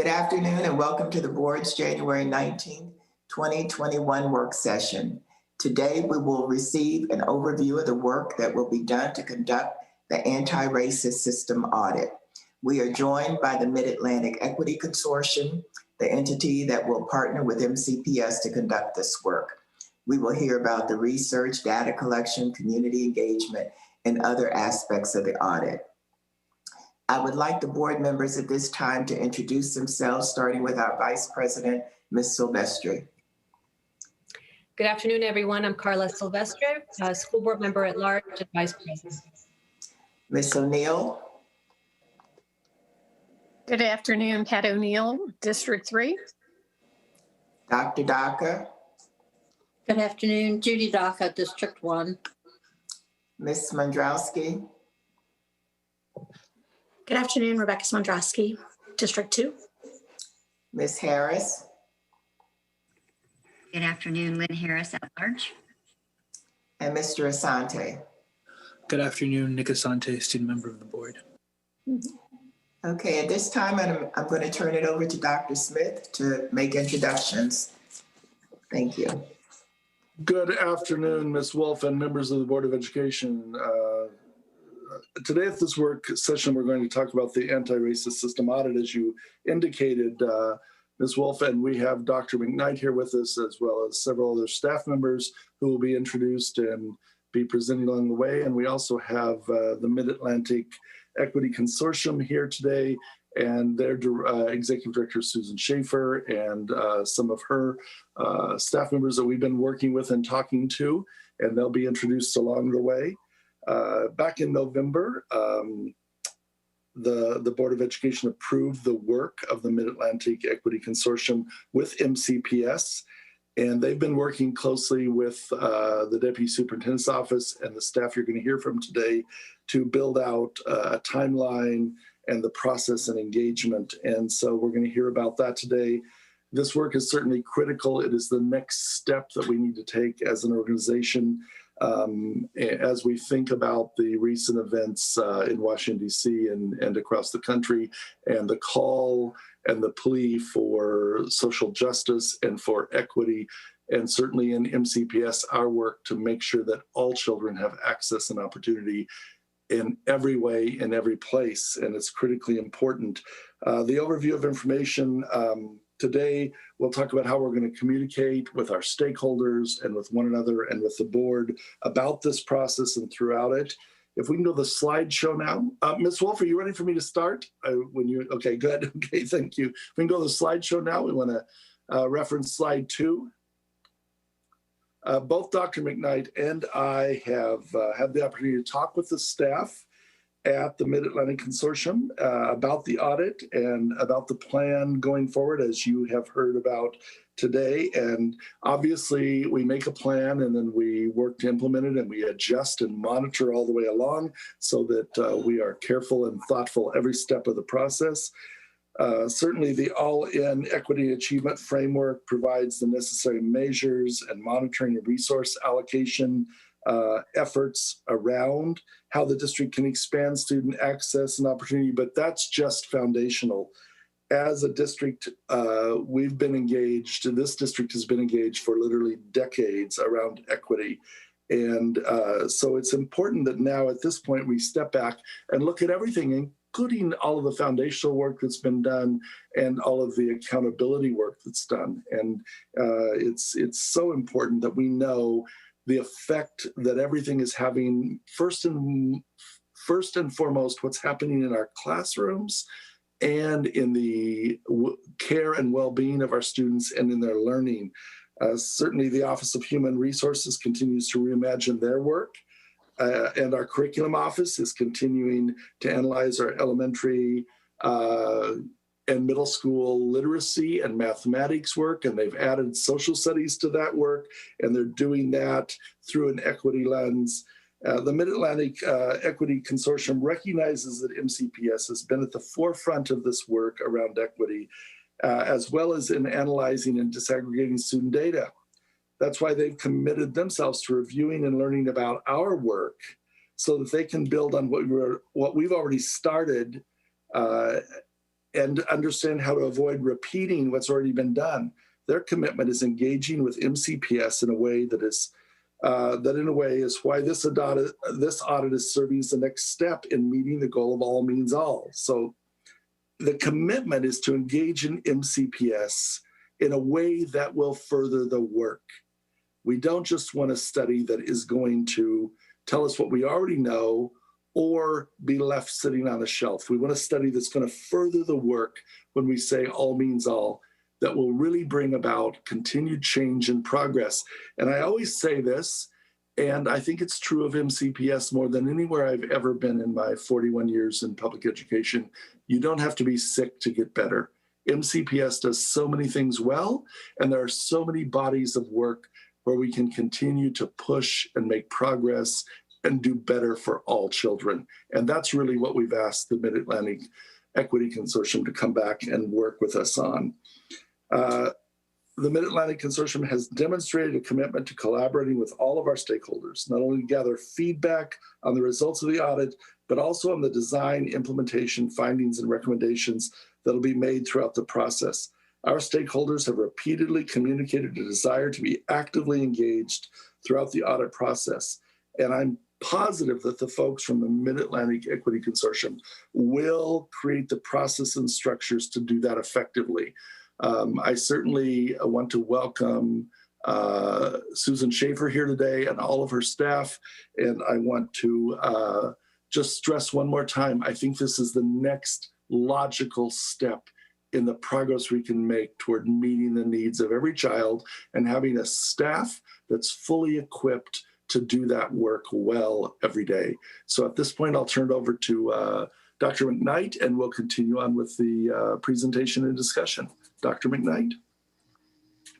Good afternoon and welcome to the board's January 19th, 2021 work session. Today we will receive an overview of the work that will be done to conduct the anti-racist system audit. We are joined by the Mid-Atlantic Equity Consortium, the entity that will partner with MCPS to conduct this work. We will hear about the research, data collection, community engagement, and other aspects of the audit. I would like the board members at this time to introduce themselves, starting with our Vice President, Ms. Silvestri. Good afternoon, everyone. I'm Carla Silvestre, School Board Member at Large and Vice President. Ms. O'Neill. Good afternoon, Pat O'Neill, District 3. Dr. Daka. Good afternoon, Judy Daka, District 1. Ms. Mondrowski. Good afternoon, Rebecca Smondrowski, District 2. Ms. Harris. Good afternoon, Lynn Harris at Large. And Mr. Asante. Good afternoon, Nick Asante, student member of the board. Okay, at this time, I'm going to turn it over to Dr. Smith to make introductions. Thank you. Good afternoon, Ms. Wolf and members of the Board of Education. Today at this work session, we're going to talk about the anti-racist system audit, as you indicated, Ms. Wolf, and we have Dr. McKnight here with us, as well as several other staff members who will be introduced and be presenting along the way. And we also have the Mid-Atlantic Equity Consortium here today, and their Executive Director, Susan Schaefer, and some of her staff members that we've been working with and talking to, and they'll be introduced along the way. Back in November, the Board of Education approved the work of the Mid-Atlantic Equity Consortium with MCPS, and they've been working closely with the Deputy Superintendent's Office and the staff you're going to hear from today to build out a timeline and the process and engagement. And so we're going to hear about that today. This work is certainly critical. It is the next step that we need to take as an organization as we think about the recent events in Washington, D.C. and across the country, and the call and the plea for social justice and for equity, and certainly in MCPS, our work to make sure that all children have access and opportunity in every way, in every place, and it's critically important. The overview of information today, we'll talk about how we're going to communicate with our stakeholders and with one another and with the board about this process and throughout it. If we can go to the slideshow now. Ms. Wolf, are you ready for me to start? Okay, good. Okay, thank you. If we can go to the slideshow now, we want to reference slide 2. Both Dr. McKnight and I have had the opportunity to talk with the staff at the Mid-Atlantic Consortium about the audit and about the plan going forward, as you have heard about today. And obviously we make a plan and then we work to implement it, and we adjust and monitor all the way along so that we are careful and thoughtful every step of the process. Certainly the all-in equity achievement framework provides the necessary measures and monitoring and resource allocation efforts around how the district can expand student access and opportunity, but that's just foundational. As a district, we've been engaged, and this district has been engaged for literally decades around equity. And so it's important that now at this point we step back and look at everything, including all of the foundational work that's been done and all of the accountability work that's done. And it's so important that we know the effect that everything is having, first and foremost, what's happening in our classrooms and in the care and well-being of our students and in their learning. Certainly the Office of Human Resources continues to reimagine their work, and our curriculum office is continuing to analyze our elementary and middle school literacy and mathematics work, and they've added social studies to that work, and they're doing that through an equity lens. The Mid-Atlantic Equity Consortium recognizes that MCPS has been at the forefront of this work around equity, as well as in analyzing and disaggregating student data. That's why they've committed themselves to reviewing and learning about our work so that they can build on what we've already started and understand how to avoid repeating what's already been done. Their commitment is engaging with MCPS in a way that is why this audit is serving as the next step in meeting the goal of all means all. So the commitment is to engage in MCPS in a way that will further the work. We don't just want a study that is going to tell us what we already know or be left sitting on a shelf. We want a study that's going to further the work when we say all means all, that will really bring about continued change and progress. And I always say this, and I think it's true of MCPS more than anywhere I've ever been in my 41 years in public education. You don't have to be sick to get better. MCPS does so many things well, and there are so many bodies of work where we can continue to push and make progress and do better for all children. And that's really what we've asked the Mid-Atlantic Equity Consortium to come back and work with us on. The Mid-Atlantic Consortium has demonstrated a commitment to collaborating with all of our stakeholders, not only to gather feedback on the results of the audit, but also on the design, implementation, findings, and recommendations that will be made throughout the process. Our stakeholders have repeatedly communicated a desire to be actively engaged throughout the audit process. And I'm positive that the folks from the Mid-Atlantic Equity Consortium will create the process and structures to do that effectively. I certainly want to welcome Susan Schaefer here today and all of her staff. And I want to just stress one more time, I think this is the next logical step in the progress we can make toward meeting the needs of every child and having a staff that's fully equipped to do that work well every day. So at this point, I'll turn it over to Dr. McKnight, and we'll continue on with the presentation and discussion. Dr. McKnight.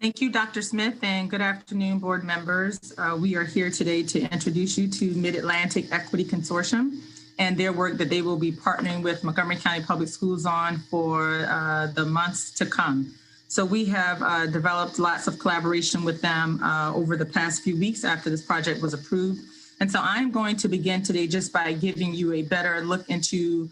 Thank you, Dr. Smith, and good afternoon, board members. We are here today to introduce you to Mid-Atlantic Equity Consortium and their work that they will be partnering with Montgomery County Public Schools on for the months to come. So we have developed lots of collaboration with them over the past few weeks after this project was approved. And so I'm going to begin today just by giving you a better look into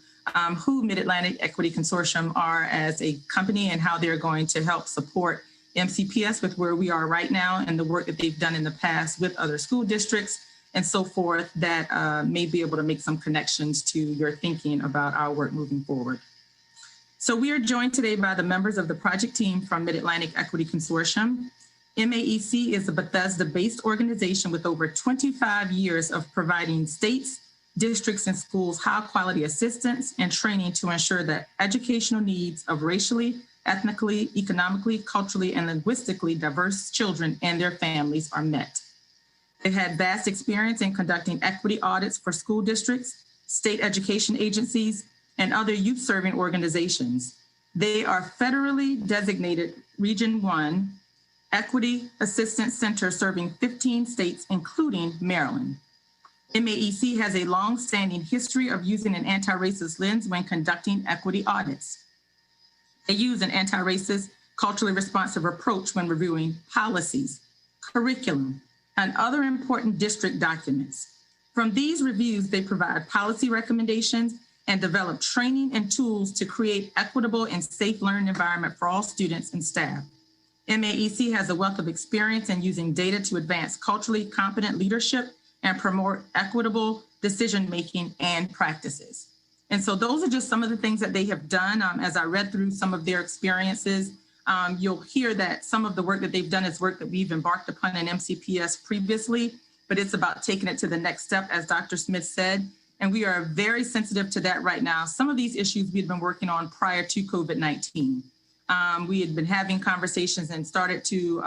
who Mid-Atlantic Equity Consortium are as a company and how they're going to help support MCPS with where we are right now and the work that they've done in the past with other school districts and so forth that may be able to make some connections to your thinking about our work moving forward. So we are joined today by the members of the project team from Mid-Atlantic Equity Consortium. MAEC is a Bethesda-based organization with over 25 years of providing states, districts, and schools high-quality assistance and training to ensure that educational needs of racially, ethnically, economically, culturally, and linguistically diverse children and their families are met. They've had vast experience in conducting equity audits for school districts, state education agencies, and other youth-serving organizations. They are federally designated Region 1 Equity Assistance Center serving 15 states, including Maryland. MAEC has a long-standing history of using an anti-racist lens when conducting equity audits. They use an anti-racist, culturally responsive approach when reviewing policies, curriculum, and other important district documents. From these reviews, they provide policy recommendations and develop training and tools to create equitable and safe learning environment for all students and staff. MAEC has a wealth of experience in using data to advance culturally competent leadership and promote equitable decision-making and practices. And so those are just some of the things that they have done. As I read through some of their experiences, you'll hear that some of the work that they've done is work that we've embarked upon in MCPS previously, but it's about taking it to the next step, as Dr. Smith said. And we are very sensitive to that right now. Some of these issues we've been working on prior to COVID-19. We had been having conversations and started to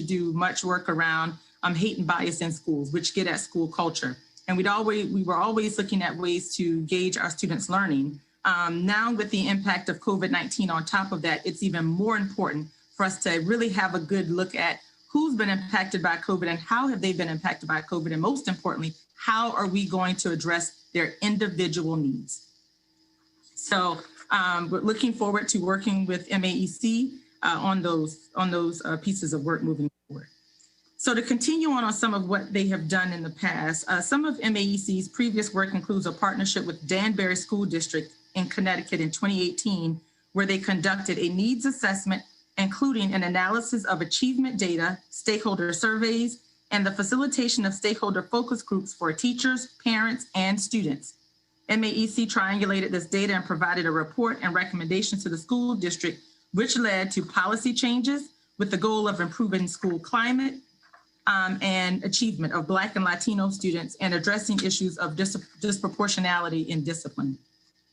do much work around hate and bias in schools, which get at school culture. And we were always looking at ways to gauge our students' learning. Now with the impact of COVID-19 on top of that, it's even more important for us to really have a good look at who's been impacted by COVID and how have they been impacted by COVID? And most importantly, how are we going to address their individual needs? So we're looking forward to working with MAEC on those pieces of work moving forward. So to continue on some of what they have done in the past, some of MAEC's previous work includes a partnership with Danbury School District in Connecticut in 2018 where they conducted a needs assessment, including an analysis of achievement data, stakeholder surveys, and the facilitation of stakeholder focus groups for teachers, parents, and students. MAEC triangulated this data and provided a report and recommendations to the school district, which led to policy changes with the goal of improving school climate and achievement of Black and Latino students and addressing issues of disproportionality in discipline.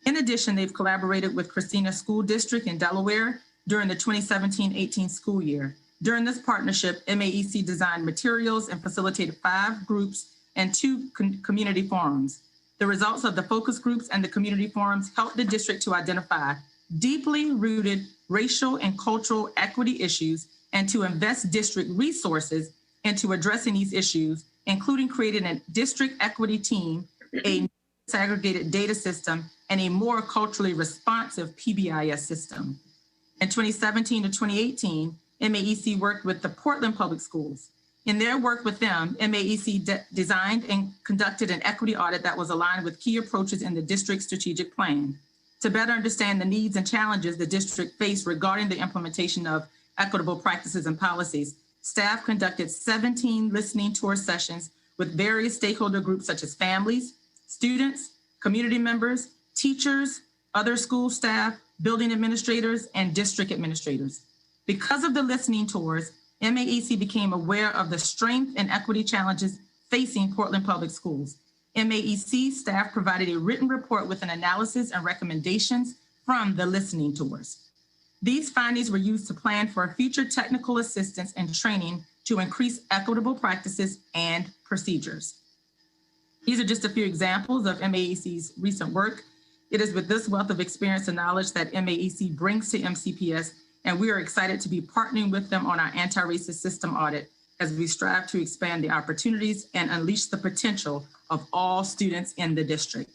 In addition, they've collaborated with Christina School District in Delaware during the 2017-18 school year. During this partnership, MAEC designed materials and facilitated 5 groups and 2 community forums. The results of the focus groups and the community forums helped the district to identify deeply rooted racial and cultural equity issues and to invest district resources into addressing these issues, including creating a district equity team, a segregated data system, and a more culturally responsive PBIS system. In 2017 to 2018, MAEC worked with the Portland Public Schools. In their work with them, MAEC designed and conducted an equity audit that was aligned with key approaches in the district's strategic plan. To better understand the needs and challenges the district faced regarding the implementation of equitable practices and policies, staff conducted 17 listening tour sessions with various stakeholder groups such as families, students, community members, teachers, other school staff, building administrators, and district administrators. Because of the listening tours, MAEC became aware of the strength and equity challenges facing Portland Public Schools. MAEC staff provided a written report with an analysis and recommendations from the listening tours. These findings were used to plan for future technical assistance and training to increase equitable practices and procedures. These are just a few examples of MAEC's recent work. It is with this wealth of experience and knowledge that MAEC brings to MCPS, and we are excited to be partnering with them on our anti-racist system audit as we strive to expand the opportunities and unleash the potential of all students in the district.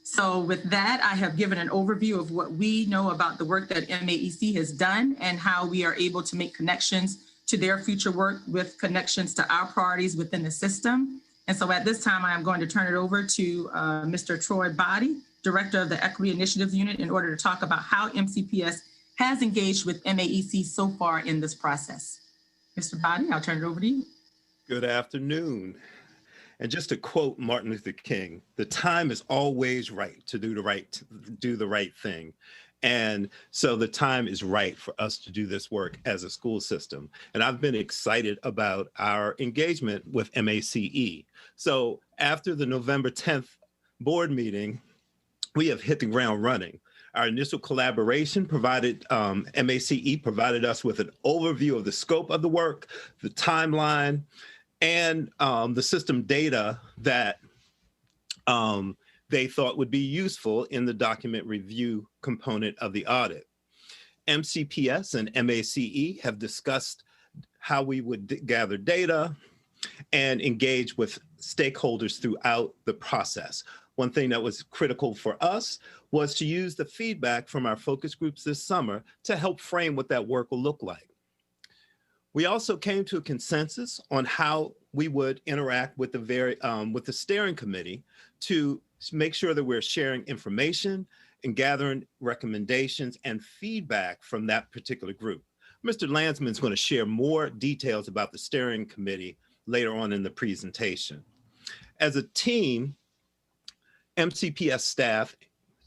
So with that, I have given an overview of what we know about the work that MAEC has done and how we are able to make connections to their future work with connections to our priorities within the system. And so at this time, I am going to turn it over to Mr. Troy Body, Director of the Equity Initiatives Unit, in order to talk about how MCPS has engaged with MAEC so far in this process. Mr. Body, I'll turn it over to you. Good afternoon. And just to quote Martin Luther King, the time is always right to do the right thing. And so the time is right for us to do this work as a school system. And I've been excited about our engagement with MACE. So after the November 10th board meeting, we have hit the ground running. Our initial collaboration provided, MACE provided us with an overview of the scope of the work, the timeline, and the system data that they thought would be useful in the document review component of the audit. MCPS and MACE have discussed how we would gather data and engage with stakeholders throughout the process. One thing that was critical for us was to use the feedback from our focus groups this summer to help frame what that work will look like. We also came to a consensus on how we would interact with the steering committee to make sure that we're sharing information and gathering recommendations and feedback from that particular group. Mr. Landsman is going to share more details about the steering committee later on in the presentation. As a team, MCPS staff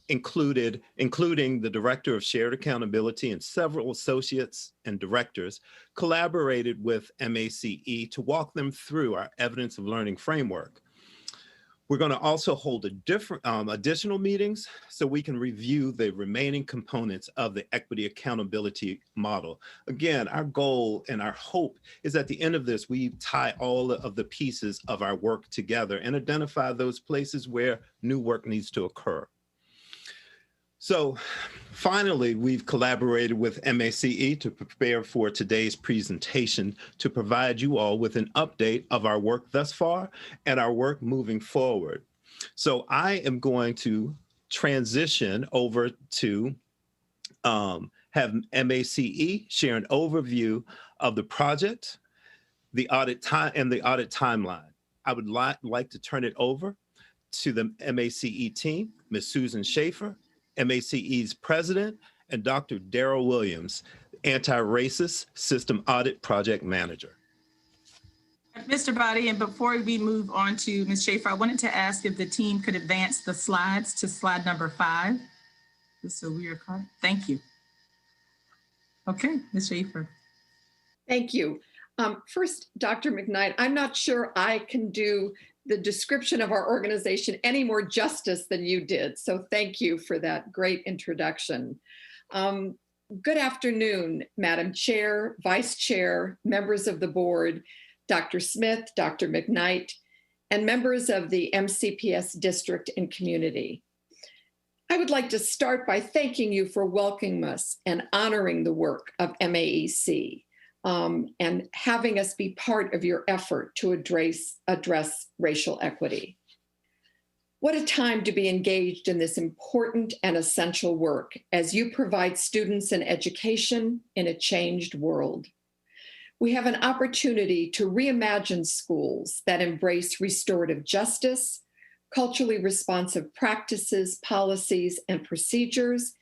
including the Director of Shared Accountability and several associates and directors, collaborated with MACE to walk them through our evidence of learning framework. We're going to also hold additional meetings so we can review the remaining components of the equity accountability model. Again, our goal and our hope is at the end of this, we tie all of the pieces of our work together and identify those places where new work needs to occur. So finally, we've collaborated with MACE to prepare for today's presentation to provide you all with an update of our work thus far and our work moving forward. So I am going to transition over to have MACE share an overview of the project, the audit time, and the audit timeline. I would like to turn it over to the MACE team, Ms. Susan Schaefer, MACE's president, and Dr. Darrell Williams, Anti-Racist System Audit Project Manager. Mr. Body, and before we move on to Ms. Schaefer, I wanted to ask if the team could advance the slides to slide number 5. Just so we are caught. Thank you. Okay, Ms. Schaefer. Thank you. First, Dr. McKnight, I'm not sure I can do the description of our organization any more justice than you did. So thank you for that great introduction. Good afternoon, Madam Chair, Vice Chair, members of the board, Dr. Smith, Dr. McKnight, and members of the MCPS district and community. I would like to start by thanking you for welcoming us and honoring the work of MAEC. And having us be part of your effort to address racial equity. What a time to be engaged in this important and essential work as you provide students an education in a changed world. We have an opportunity to reimagine schools that embrace restorative justice, culturally responsive practices, policies, and procedures,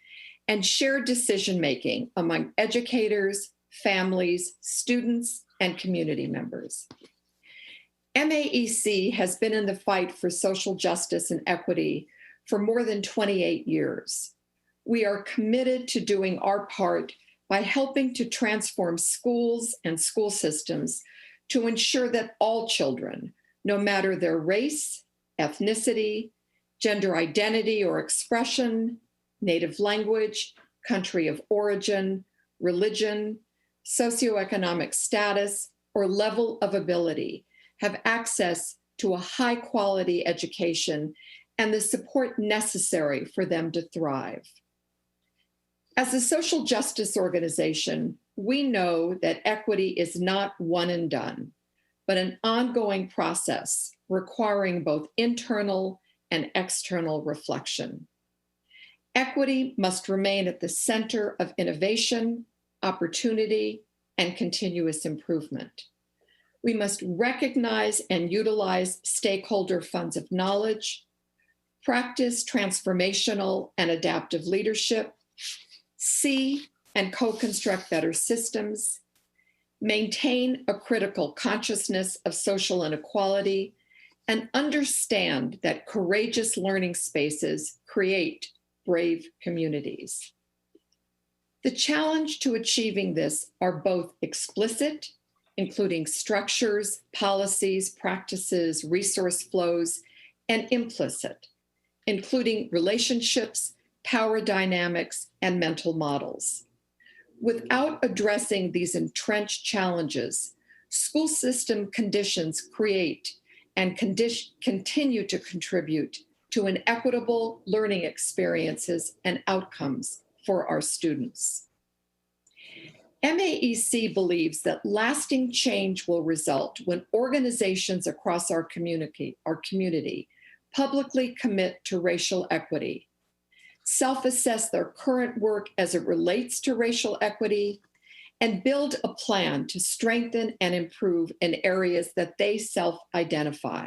and shared decision-making among educators, families, students, and community members. MAEC has been in the fight for social justice and equity for more than 28 years. We are committed to doing our part by helping to transform schools and school systems to ensure that all children, no matter their race, ethnicity, gender identity or expression, native language, country of origin, religion, socioeconomic status, or level of ability, have access to a high-quality education and the support necessary for them to thrive. As a social justice organization, we know that equity is not one and done, but an ongoing process requiring both internal and external reflection. Equity must remain at the center of innovation, opportunity, and continuous improvement. We must recognize and utilize stakeholder funds of knowledge, practice transformational and adaptive leadership, see and co-construct better systems, maintain a critical consciousness of social inequality, and understand that courageous learning spaces create brave communities. The challenge to achieving this are both explicit, including structures, policies, practices, resource flows, and implicit, including relationships, power dynamics, and mental models. Without addressing these entrenched challenges, school system conditions create and continue to contribute to inequitable learning experiences and outcomes for our students. MAEC believes that lasting change will result when organizations across our community publicly commit to racial equity, self-assess their current work as it relates to racial equity, and build a plan to strengthen and improve in areas that they self-identify,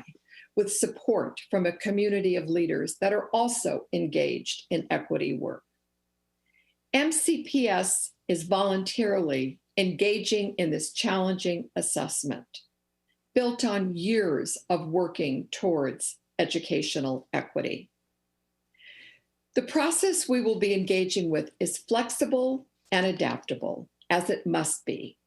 with support from a community of leaders that are also engaged in equity work. MCPS is voluntarily engaging in this challenging assessment, built on years of working towards educational equity. The process we will be engaging with is flexible and adaptable, as it must be.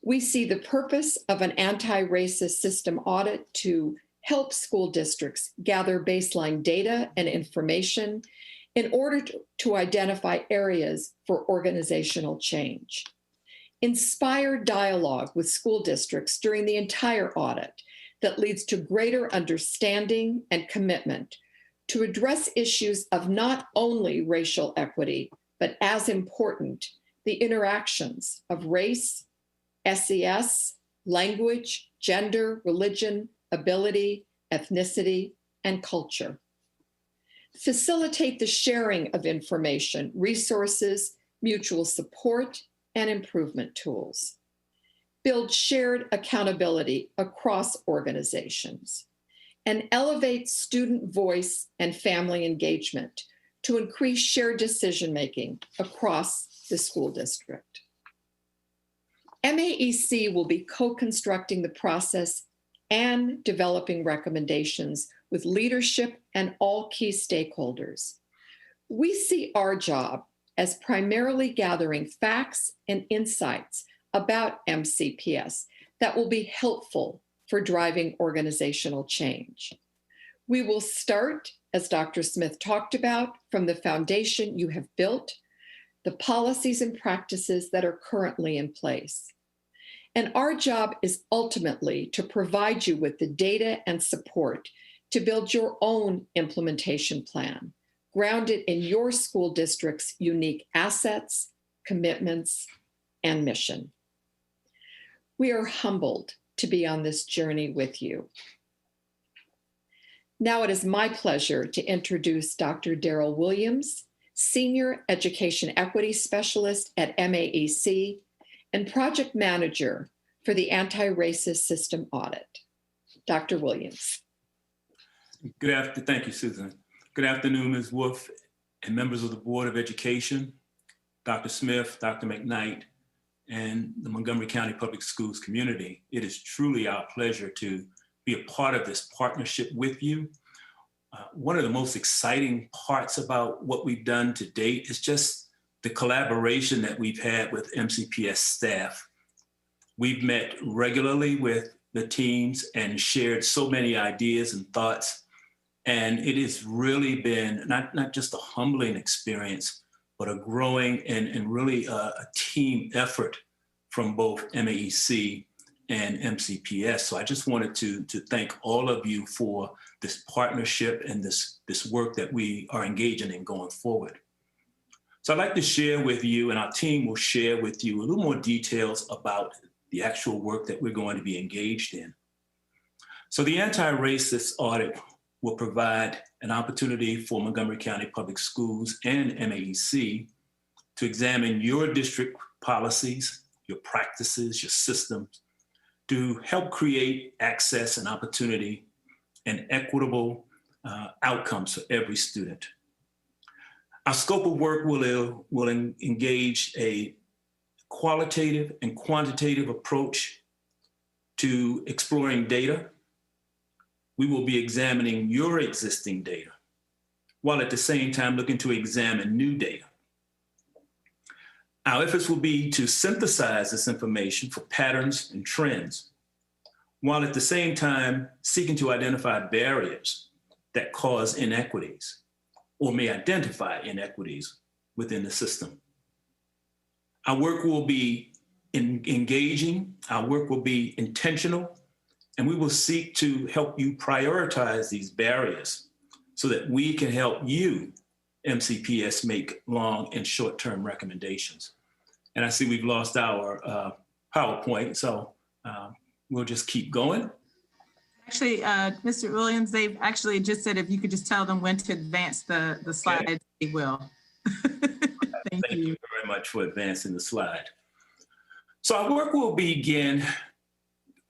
We see the purpose of an anti-racist system audit to help school districts gather baseline data and information in order to identify areas for organizational change. Inspire dialogue with school districts during the entire audit that leads to greater understanding and commitment to address issues of not only racial equity, but as important, the interactions of race, SES, language, gender, religion, ability, ethnicity, and culture. Facilitate the sharing of information, resources, mutual support, and improvement tools. Build shared accountability across organizations, and elevate student voice and family engagement to increase shared decision-making across the school district. MAEC will be co-constructing the process and developing recommendations with leadership and all key stakeholders. We see our job as primarily gathering facts and insights about MCPS that will be helpful for driving organizational change. We will start, as Dr. Smith talked about, from the foundation you have built, the policies and practices that are currently in place. And our job is ultimately to provide you with the data and support to build your own implementation plan, grounded in your school district's unique assets, commitments, and mission. We are humbled to be on this journey with you. Now it is my pleasure to introduce Dr. Daryl Williams, Senior Education Equity Specialist at MAEC and Project Manager for the Anti-Racist System Audit. Dr. Williams. Thank you, Susan. Good afternoon, Ms. Wolf and members of the Board of Education, Dr. Smith, Dr. McKnight, and the Montgomery County Public Schools community. It is truly our pleasure to be a part of this partnership with you. One of the most exciting parts about what we've done to date is just the collaboration that we've had with MCPS staff. We've met regularly with the teams and shared so many ideas and thoughts. And it has really been not just a humbling experience, but a growing and really a team effort from both MAEC and MCPS. So I just wanted to thank all of you for this partnership and this work that we are engaging in going forward. So I'd like to share with you, and our team will share with you a little more details about the actual work that we're going to be engaged in. So the anti-racist audit will provide an opportunity for Montgomery County Public Schools and MAEC to examine your district policies, your practices, your systems, to help create access and opportunity and equitable outcomes for every student. Our scope of work will engage a qualitative and quantitative approach to exploring data. We will be examining your existing data, while at the same time looking to examine new data. Our efforts will be to synthesize this information for patterns and trends, while at the same time seeking to identify barriers that cause inequities or may identify inequities within the system. Our work will be engaging, our work will be intentional, and we will seek to help you prioritize these barriers so that we can help you, MCPS, make long and short-term recommendations. And I see we've lost our PowerPoint, so we'll just keep going. Actually, Mr. Williams, they've actually just said if you could just tell them when to advance the slides, okay, they will. Thank you very much for advancing the slide. So our work will begin,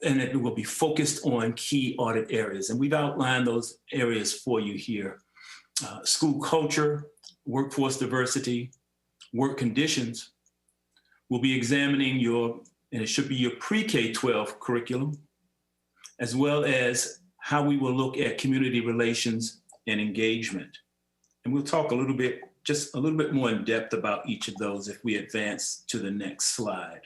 and it will be focused on key audit areas. And we've outlined those areas for you here. School culture, workforce diversity, work conditions. We'll be examining and it should be your pre-K-12 curriculum, as well as how we will look at community relations and engagement. And we'll talk just a little bit more in depth about each of those if we advance to the next slide.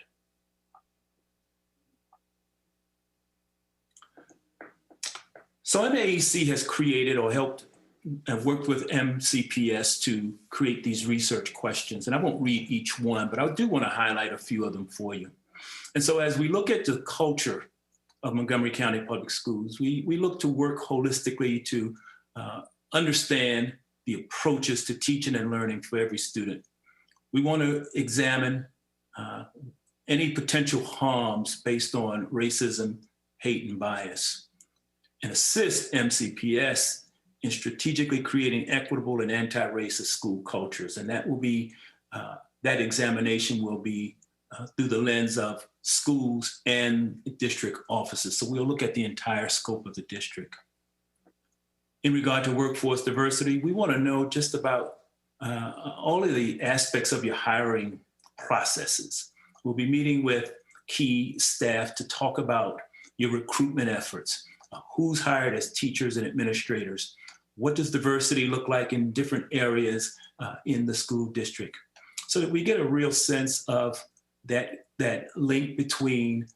So MAEC has created or helped and worked with MCPS to create these research questions. And I won't read each one, but I do want to highlight a few of them for you. And so as we look at the culture of Montgomery County Public Schools, we look to work holistically to understand the approaches to teaching and learning for every student. We want to examine any potential harms based on racism, hate, and bias, and assist MCPS in strategically creating equitable and anti-racist school cultures. And that will be, that examination will be through the lens of schools and district offices. So we'll look at the entire scope of the district. In regard to workforce diversity, we want to know just about all of the aspects of your hiring processes. We'll be meeting with key staff to talk about your recruitment efforts. Who's hired as teachers and administrators? What does diversity look like in different areas in the school district? So that we get a real sense of that link between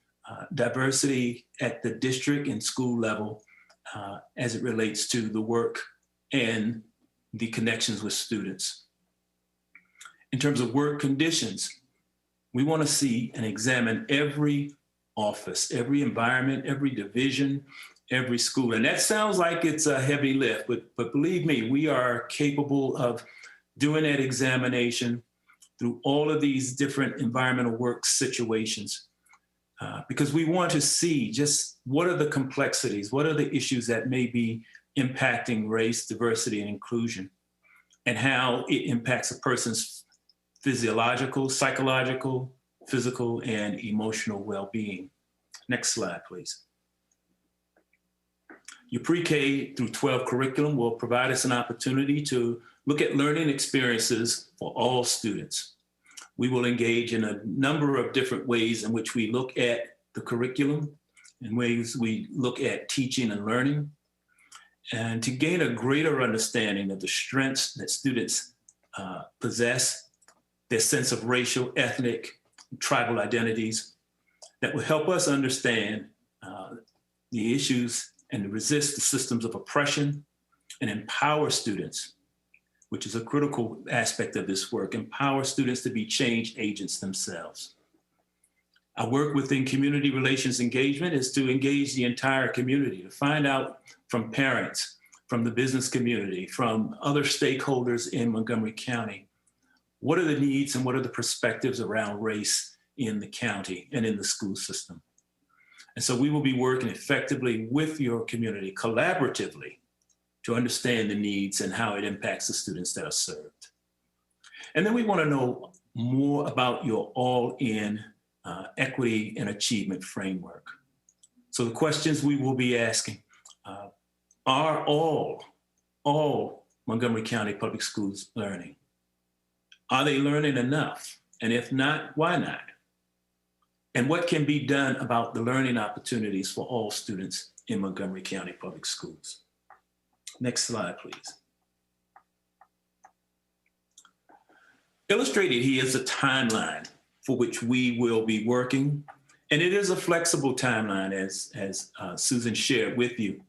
diversity at the district and school level as it relates to the work and the connections with students. In terms of work conditions, we want to see and examine every office, every environment, every division, every school. And that sounds like it's a heavy lift, but believe me, we are capable of doing that examination through all of these different environmental work situations because we want to see just what are the complexities, what are the issues that may be impacting race, diversity, and inclusion, and how it impacts a person's physiological, psychological, physical, and emotional well-being. Next slide, please. Your pre-K through 12 curriculum will provide us an opportunity to look at learning experiences for all students. We will engage in a number of different ways in which we look at the curriculum and ways we look at teaching and learning, and to gain a greater understanding of the strengths that students possess, their sense of racial, ethnic, tribal identities that will help us understand the issues and resist the systems of oppression and empower students, which is a critical aspect of this work, empower students to be change agents themselves. Our work within community relations engagement is to engage the entire community, to find out from parents, from the business community, from other stakeholders in Montgomery County, what are the needs and what are the perspectives around race in the county and in the school system. And so we will be working effectively with your community, collaboratively, to understand the needs and how it impacts the students that are served. And then we want to know more about your all-in equity and achievement framework. So the questions we will be asking are all Montgomery County Public Schools learning? Are they learning enough? And if not, why not? And what can be done about the learning opportunities for all students in Montgomery County Public Schools? Next slide, please. Illustrated here is a timeline for which we will be working. And it is a flexible timeline as Susan shared with you.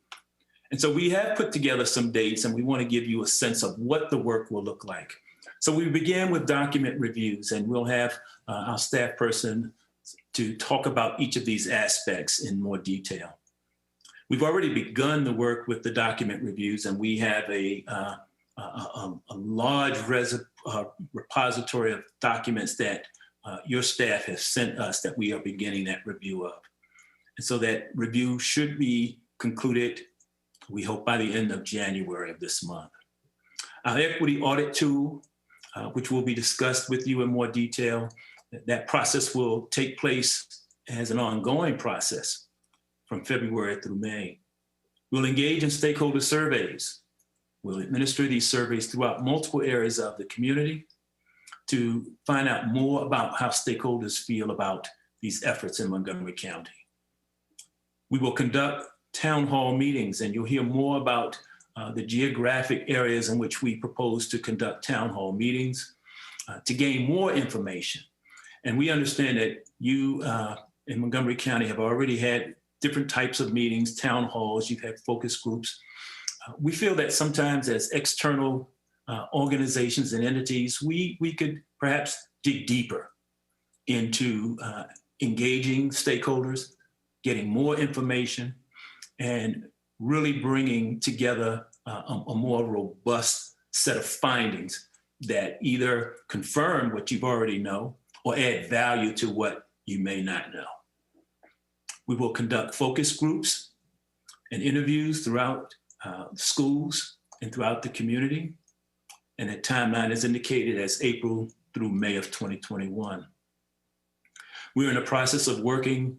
And so we have put together some dates and we want to give you a sense of what the work will look like. So we begin with document reviews and we'll have our staff person to talk about each of these aspects in more detail. We've already begun the work with the document reviews and we have a large repository of documents that your staff has sent us that we are beginning that review of. And so that review should be concluded, we hope, by the end of January of this month. Our equity audit tool, which will be discussed with you in more detail, that process will take place as an ongoing process from February through May. We'll engage in stakeholder surveys. We'll administer these surveys throughout multiple areas of the community to find out more about how stakeholders feel about these efforts in Montgomery County. We will conduct town hall meetings and you'll hear more about the geographic areas in which we propose to conduct town hall meetings to gain more information. And we understand that you in Montgomery County have already had different types of meetings, town halls, you've had focus groups. We feel that sometimes as external organizations and entities, we could perhaps dig deeper into engaging stakeholders, getting more information, and really bringing together a more robust set of findings that either confirm what you've already know or add value to what you may not know. We will conduct focus groups and interviews throughout schools and throughout the community. And that timeline is indicated as April through May of 2021. We're in the process of working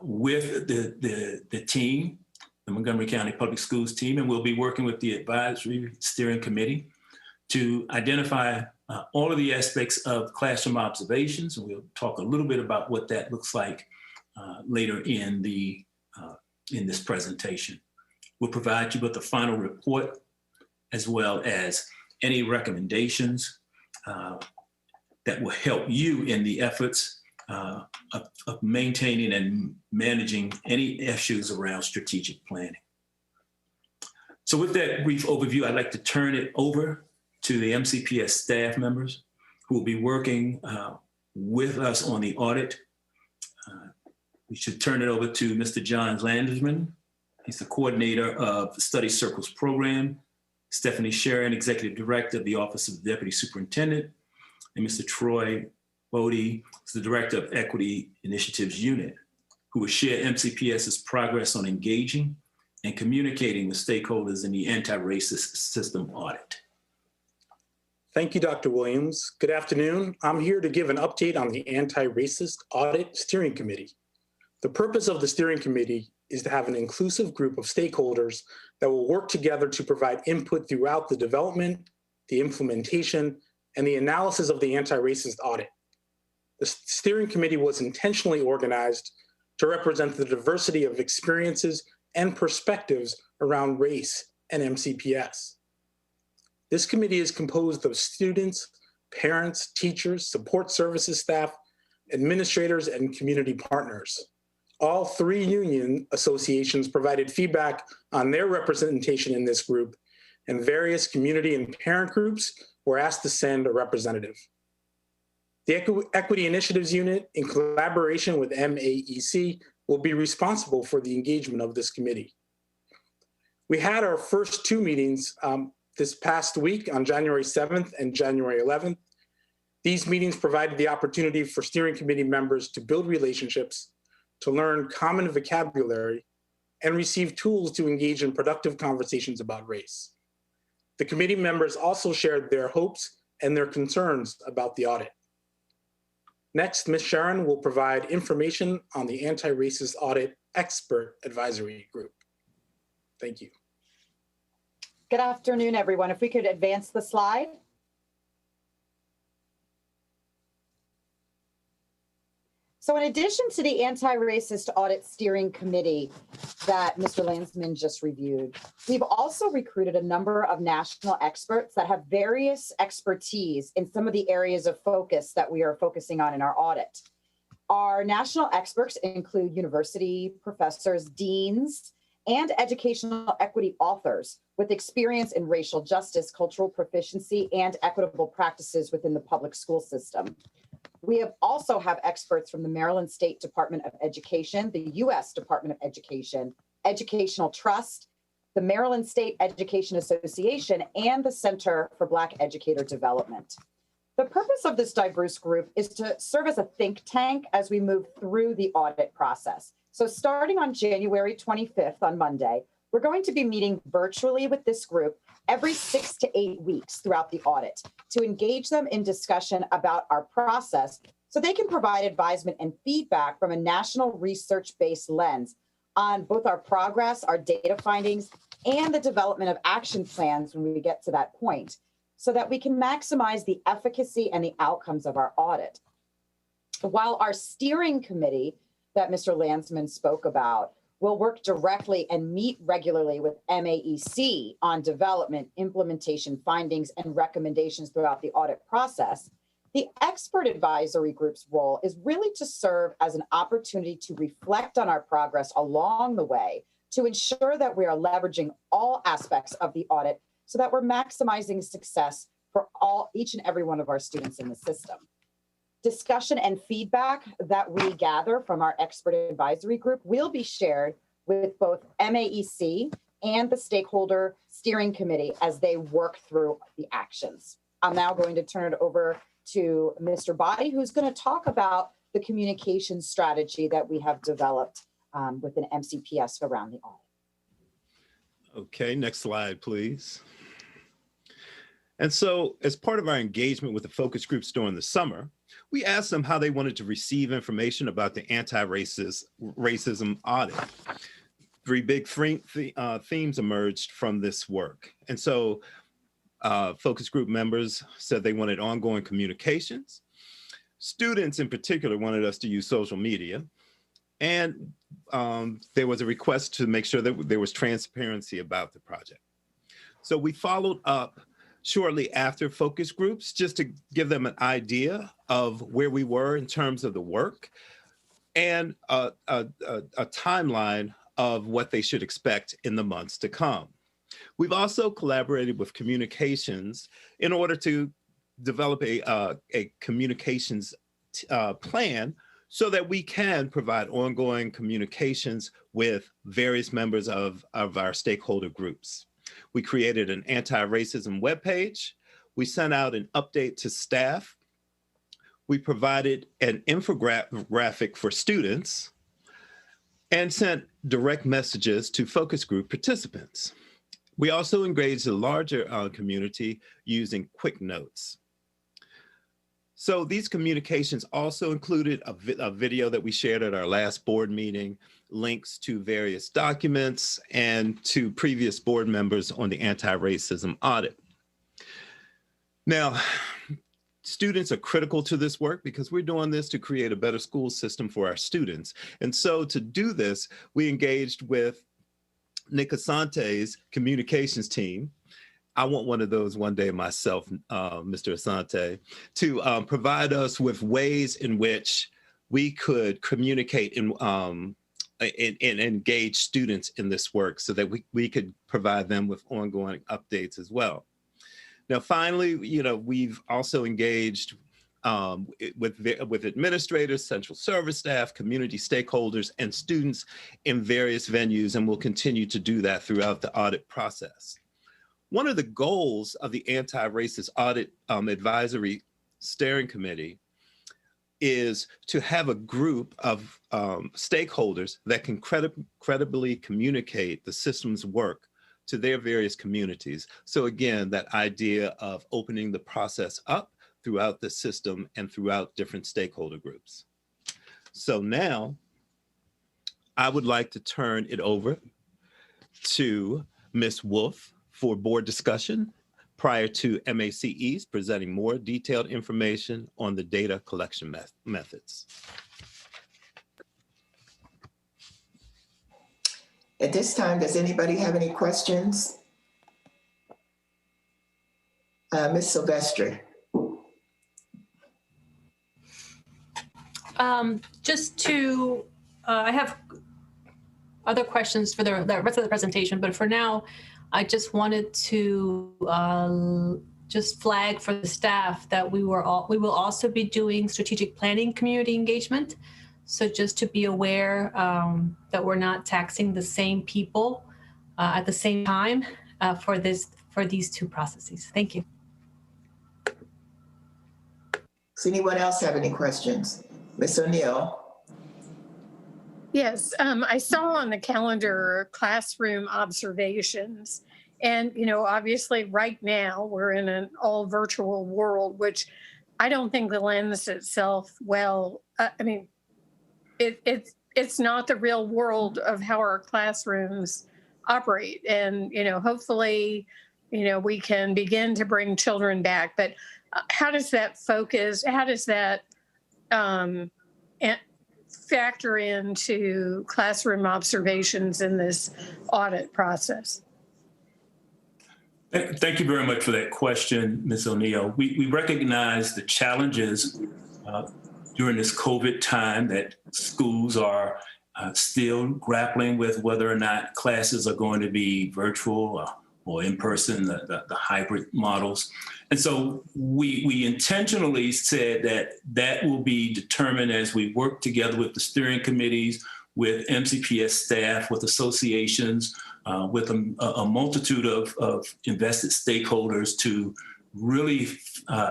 with the team, the Montgomery County Public Schools team, and we'll be working with the Advisory Steering Committee to identify all of the aspects of classroom observations. And we'll talk a little bit about what that looks like later in this presentation. We'll provide you with the final report as well as any recommendations that will help you in the efforts of maintaining and managing any issues around strategic planning. So with that brief overview, I'd like to turn it over to the MCPS staff members who will be working with us on the audit. We should turn it over to Mr. John Landersman. He's the coordinator of the Study Circles program, Stephanie Sharon, executive director of the Office of the Deputy Superintendent, and Mr. Troy Bodie is the director of Equity Initiatives Unit, who will share MCPS's progress on engaging and communicating with stakeholders in the anti-racist system audit. Thank you, Dr. Williams. Good afternoon. I'm here to give an update on the Anti-Racist Audit Steering Committee. The purpose of the steering committee is to have an inclusive group of stakeholders that will work together to provide input throughout the development, the implementation, and the analysis of the anti-racist audit. The steering committee was intentionally organized to represent the diversity of experiences and perspectives around race and MCPS. This committee is composed of students, parents, teachers, support services staff, administrators, and community partners. All 3 union associations provided feedback on their representation in this group, and various community and parent groups were asked to send a representative. The Equity Initiatives Unit, in collaboration with MAEC, will be responsible for the engagement of this committee. We had our first 2 meetings this past week on January 7th and January 11th. These meetings provided the opportunity for steering committee members to build relationships, to learn common vocabulary, and receive tools to engage in productive conversations about race. The committee members also shared their hopes and their concerns about the audit. Next, Ms. Sharon will provide information on the Anti-Racist Audit Expert Advisory Group. Thank you. Good afternoon, everyone. If we could advance the slide. So in addition to the Anti-Racist Audit Steering Committee that Mr. Landsman just reviewed, we've also recruited a number of national experts that have various expertise in some of the areas of focus that we are focusing on in our audit. Our national experts include university professors, deans, and educational equity authors with experience in racial justice, cultural proficiency, and equitable practices within the public school system. We also have experts from the Maryland State Department of Education, the U.S. Department of Education, Educational Trust, the Maryland State Education Association, and the Center for Black Educator Development. The purpose of this diverse group is to serve as a think tank as we move through the audit process. So starting on January 25th, on Monday, we're going to be meeting virtually with this group every 6 to 8 weeks throughout the audit to engage them in discussion about our process so they can provide advisement and feedback from a national research-based lens on both our progress, our data findings, and the development of action plans when we get to that point so that we can maximize the efficacy and the outcomes of our audit. While our steering committee that Mr. Landsman spoke about will work directly and meet regularly with MAEC on development, implementation, findings, and recommendations throughout the audit process, the expert advisory group's role is really to serve as an opportunity to reflect on our progress along the way to ensure that we are leveraging all aspects of the audit so that we're maximizing success for each and every one of our students in the system. Discussion and feedback that we gather from our expert advisory group will be shared with both MAEC and the stakeholder steering committee as they work through the actions. I'm now going to turn it over to Mr. Bodie, who's going to talk about the communication strategy that we have developed within MCPS around the audit. Okay, next slide, please. And so as part of our engagement with the focus groups during the summer, we asked them how they wanted to receive information about the anti-racism audit. 3 big themes emerged from this work. And so Focus group members said they wanted ongoing communications. Students in particular wanted us to use social media. And there was a request to make sure that there was transparency about the project. So we followed up shortly after focus groups just to give them an idea of where we were in terms of the work and a timeline of what they should expect in the months to come. We've also collaborated with communications in order to develop a communications plan so that we can provide ongoing communications with various members of our stakeholder groups. We created an anti-racism webpage. We sent out an update to staff. We provided an infographic for students and sent direct messages to focus group participants. We also engaged the larger community using quick notes. So these communications also included a video that we shared at our last board meeting, links to various documents and to previous board members on the anti-racism audit. Now, students are critical to this work because we're doing this to create a better school system for our students. And so to do this, we engaged with Nick Asante's communications team. I want one of those one day myself, Mr. Asante, to provide us with ways in which we could communicate and engage students in this work so that we could provide them with ongoing updates as well. Now, finally, we've also engaged with administrators, central service staff, community stakeholders, and students in various venues, and we'll continue to do that throughout the audit process. One of the goals of the Anti-Racist Audit Advisory Steering Committee is to have a group of stakeholders that can credibly communicate the system's work to their various communities. So again, that idea of opening the process up throughout the system and throughout different stakeholder groups. So now I would like to turn it over to Ms. Wolf for board discussion prior to MACEs presenting more detailed information on the data collection methods. At this time, does anybody have any questions? Ms. Silvestri. I have other questions for the rest of the presentation, but for now, I just wanted to just flag for the staff that we will also be doing strategic planning community engagement. So just to be aware that we're not taxing the same people at the same time for these two processes. Thank you. Does anyone else have any questions? Ms. O'Neill. Yes, I saw on the calendar classroom observations. And, obviously right now we're in an all virtual world, which I don't think lends itself well. It's not the real world of how our classrooms operate. And, hopefully, we can begin to bring children back. But how does that focus? How does that factor into classroom observations in this audit process? Thank you very much for that question, Ms. O'Neill. We recognize the challenges during this COVID time that schools are still grappling with whether or not classes are going to be virtual or in person, the hybrid models. And so we intentionally said that will be determined as we work together with the steering committees, with MCPS staff, with associations, with a multitude of invested stakeholders to really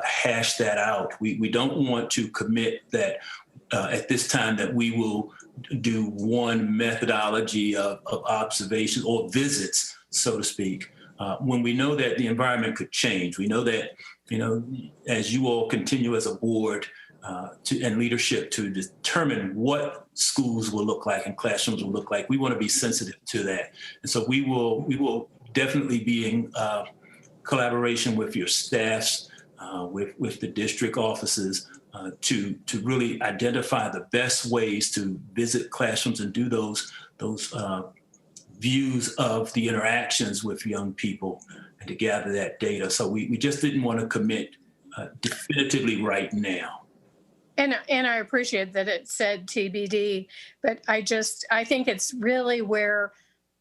hash that out. We don't want to commit that at this time that we will do one methodology of observation or visits, so to speak. When we know that the environment could change, we know that, as you all continue as a board and leadership to determine what schools will look like and classrooms will look like, we want to be sensitive to that. And so we will definitely be collaboration with your staffs, with the district offices, to really identify the best ways to visit classrooms and do those views of the interactions with young people and to gather that data. So we just didn't want to commit definitively right now. And I appreciate that it said TBD, but I think it's really where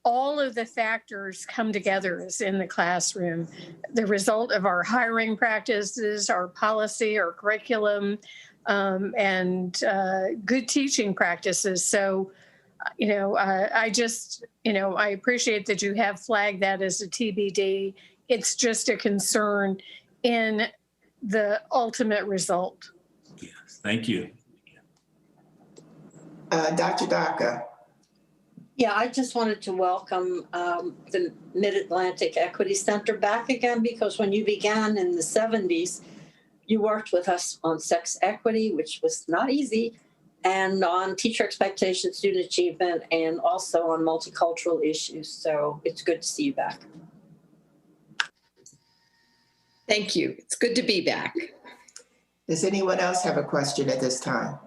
all of the factors come together is in the classroom. The result of our hiring practices, our policy, our curriculum, and good teaching practices. So, I appreciate that you have flagged that as a TBD. It's just a concern in the ultimate result. Yes, thank you. Dr. Daka. Yeah, I just wanted to welcome the Mid-Atlantic Equity Center back again, because when you began in the 70s, you worked with us on sex equity, which was not easy, and on teacher expectations, student achievement, and also on multicultural issues. So it's good to see you back. Thank you. It's good to be back. Does anyone else have a question at this time?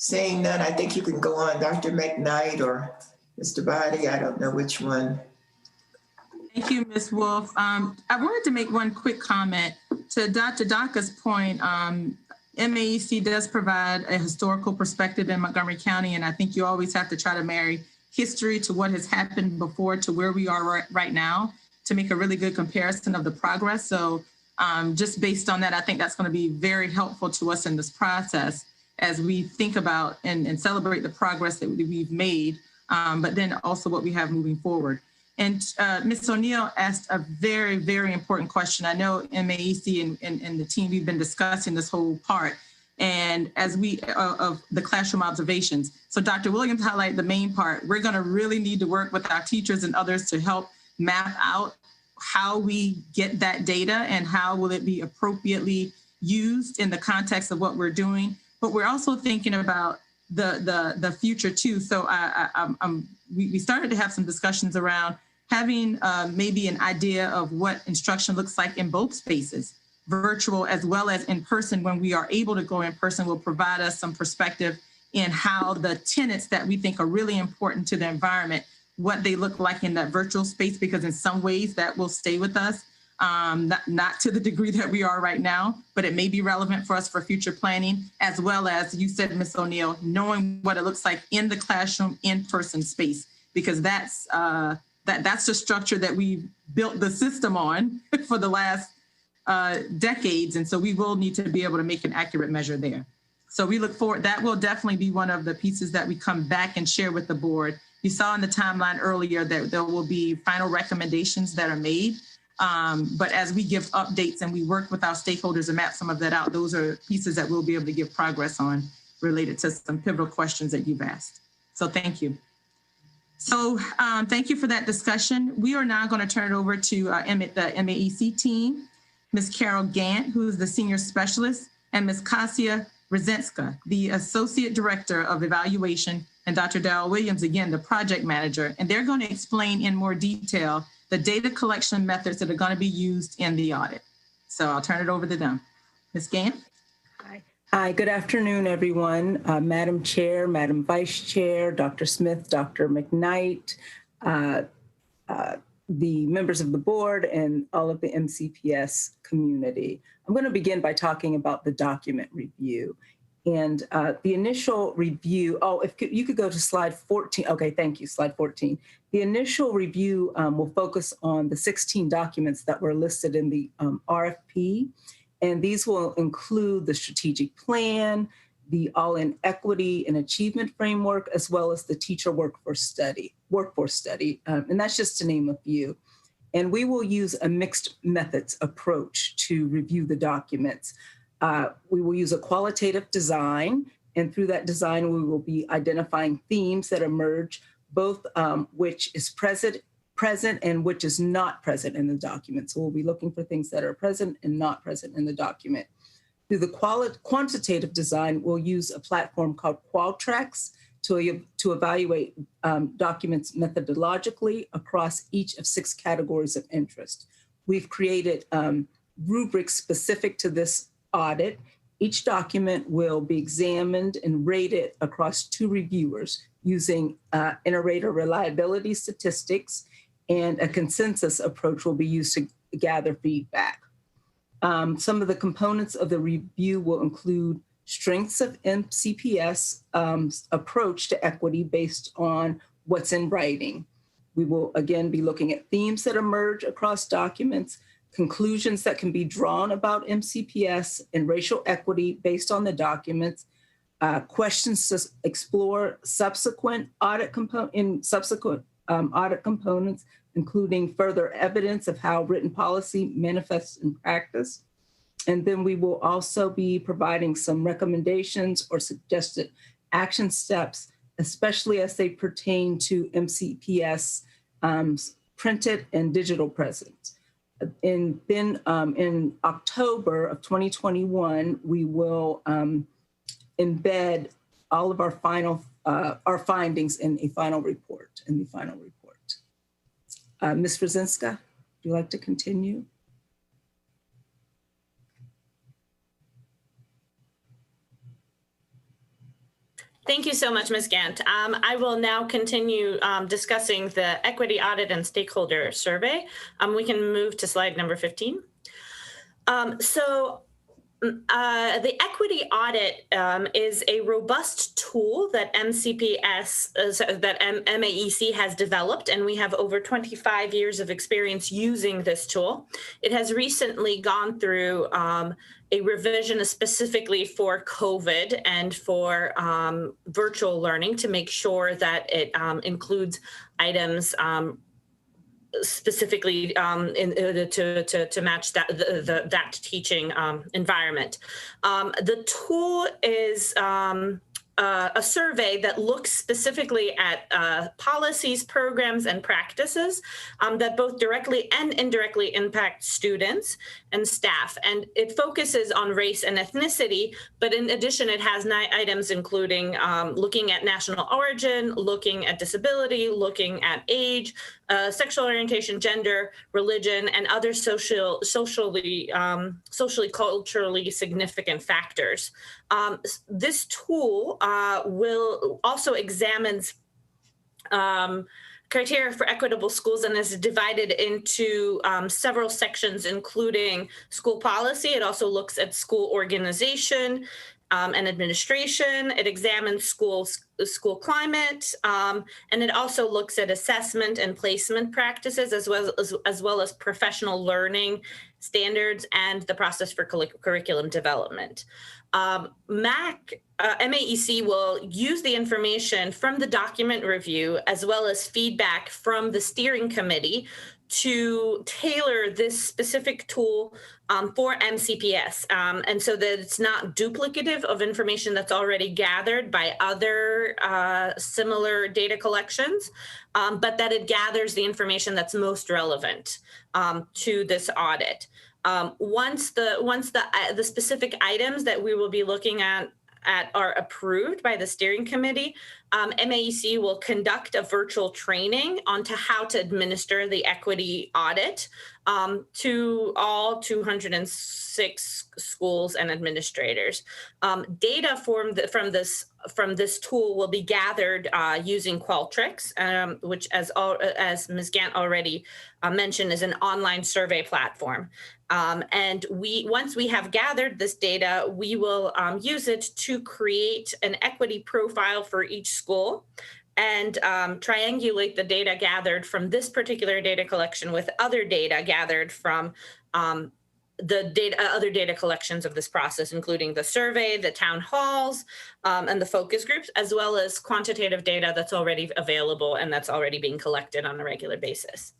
Seeing none, I think you can go on, Dr. McKnight or Mr. Body. I don't know which one. Thank you, Ms. Wolf. I wanted to make one quick comment to Dr. Daka's point. MAEC does provide a historical perspective in Montgomery County, and I think you always have to try to marry history to what has happened before to where we are right now to make a really good comparison of the progress. So just based on that, I think that's going to be very helpful to us in this process as we think about and celebrate the progress that we've made, but then also what we have moving forward. And Ms. O'Neill asked a very, very important question. I know MAEC and the team, we've been discussing this whole part, and as we, of the classroom observations. So Dr. Williams highlighted the main part. We're gonna really need to work with our teachers and others to help map out how we get that data and how will it be appropriately used in the context of what we're doing. But we're also thinking about the future too. So we started to have some discussions around having maybe an idea of what instruction looks like in both spaces, virtual as well as in person. When we are able to go in person, will provide us some perspective in how the tenets that we think are really important to the environment, what they look like in that virtual space, because in some ways that will stay with us, not to the degree that we are right now, but it may be relevant for us for future planning, as well as you said, Ms. O'Neill, knowing what it looks like in the classroom, in-person space, because that's the structure that we built the system on for the last decades. And so we will need to be able to make an accurate measure there. So we look forward, that will definitely be one of the pieces that we come back and share with the board. You saw in the timeline earlier that there will be final recommendations that are made. But as we give updates and we work with our stakeholders to map some of that out, those are pieces that we'll be able to give progress on related to some pivotal questions that you've asked. So thank you. So thank you for that discussion. We are now going to turn it over to the MAEC team, Ms. Carol Gant, who is the Senior Specialist, and Ms. Kasia Rzenska, the Associate Director of Evaluation, and Dr. Darrell Williams, again, the Project Manager. And they're going to explain in more detail the data collection methods that are going to be used in the audit. So I'll turn it over to them. Ms. Gant? Hi, good afternoon, everyone. Madam Chair, Madam Vice Chair, Dr. Smith, Dr. McKnight, the members of the board, and all of the MCPS community. I'm going to begin by talking about the document review. And the initial review, if you could go to slide 14. Okay, thank you, slide 14. The initial review will focus on the 16 documents that were listed in the RFP. And these will include the strategic plan, the all-in equity and achievement framework, as well as the teacher workforce study. And that's just to name a few. And we will use a mixed methods approach to review the documents. We will use a qualitative design, and through that design, we will be identifying themes that emerge, both which is present and which is not present in the document. So we'll be looking for things that are present and not present in the document. Through the quantitative design, we'll use a platform called Qualtrics to evaluate documents methodologically across each of 6 categories of interest. we've created rubrics specific to this audit. Each document will be examined and rated across 2 reviewers using inter-rater reliability statistics, and a consensus approach will be used to gather feedback. Some of the components of the review will include strengths of MCPS approach to equity based on what's in writing. We will again be looking at themes that emerge across documents, conclusions that can be drawn about MCPS and racial equity based on the documents, questions to explore subsequent audit components, including further evidence of how written policy manifests in practice. And then we will also be providing some recommendations or suggested action steps, especially as they pertain to MCPS printed and digital presence. And then in October of 2021, we will embed all of our findings in the final report. Ms. Brzezinska, would you like to continue? Thank you so much, Ms. Gant. I will now continue discussing the equity audit and stakeholder survey. We can move to slide number 15. The equity audit is a robust tool that MAEC has developed, and we have over 25 years of experience using this tool. It has recently gone through a revision specifically for COVID and for virtual learning to make sure that it includes items specifically to match that teaching environment. The tool is a survey that looks specifically at policies, programs, and practices that both directly and indirectly impact students and staff. And it focuses on race and ethnicity, but in addition, it has 9 items, including looking at national origin, looking at disability, looking at age, sexual orientation, gender, religion, and other socially, culturally significant factors. This tool will also examines criteria for equitable schools and is divided into several sections, including school policy. It also looks at school organization and administration. It examines school climate, and it also looks at assessment and placement practices, as well as professional learning standards and the process for curriculum development. MAEC will use the information from the document review as well as feedback from the steering committee to tailor this specific tool for MCPS, and so that it's not duplicative of information that's already gathered by other similar data collections, but that it gathers the information that's most relevant to this audit. Once the specific items that we will be looking at are approved by the steering committee, MAEC will conduct a virtual training onto how to administer the equity audit to all 206 schools and administrators. Data from this tool will be gathered using Qualtrics, which, as Ms. Gant already mentioned, is an online survey platform. And once we have gathered this data, we will use it to create an equity profile for each school and triangulate the data gathered from this particular data collection with other data gathered from other data collections of this process, including the survey, the town halls, and the focus groups, as well as quantitative data that's already available and that's already being collected on a regular basis.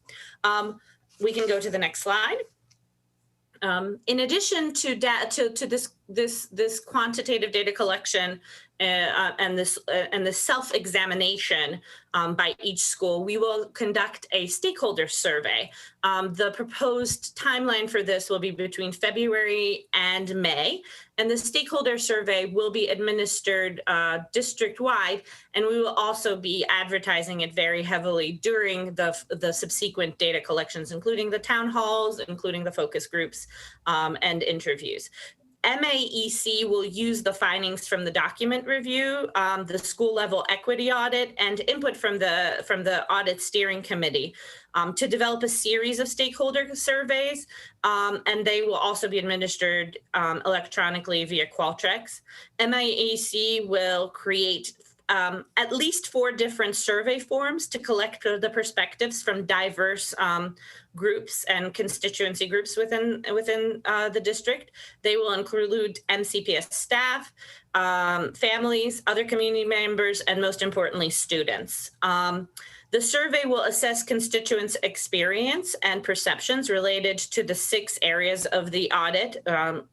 We can go to the next slide. In addition to this quantitative data collection and the self-examination by each school, we will conduct a stakeholder survey. The proposed timeline for this will be between February and May, and the stakeholder survey will be administered district-wide, and we will also be advertising it very heavily during the subsequent data collections, including the town halls, including the focus groups, and interviews. MAEC will use the findings from the document review, the school level equity audit, and input from the audit steering committee to develop a series of stakeholder surveys, and they will also be administered electronically via Qualtrics. MAEC will create at least 4 different survey forms to collect the perspectives from diverse groups and constituency groups within the district. They will include MCPS staff, families, other community members, and most importantly, students. The survey will assess constituents' experience and perceptions related to the 6 areas of the audit,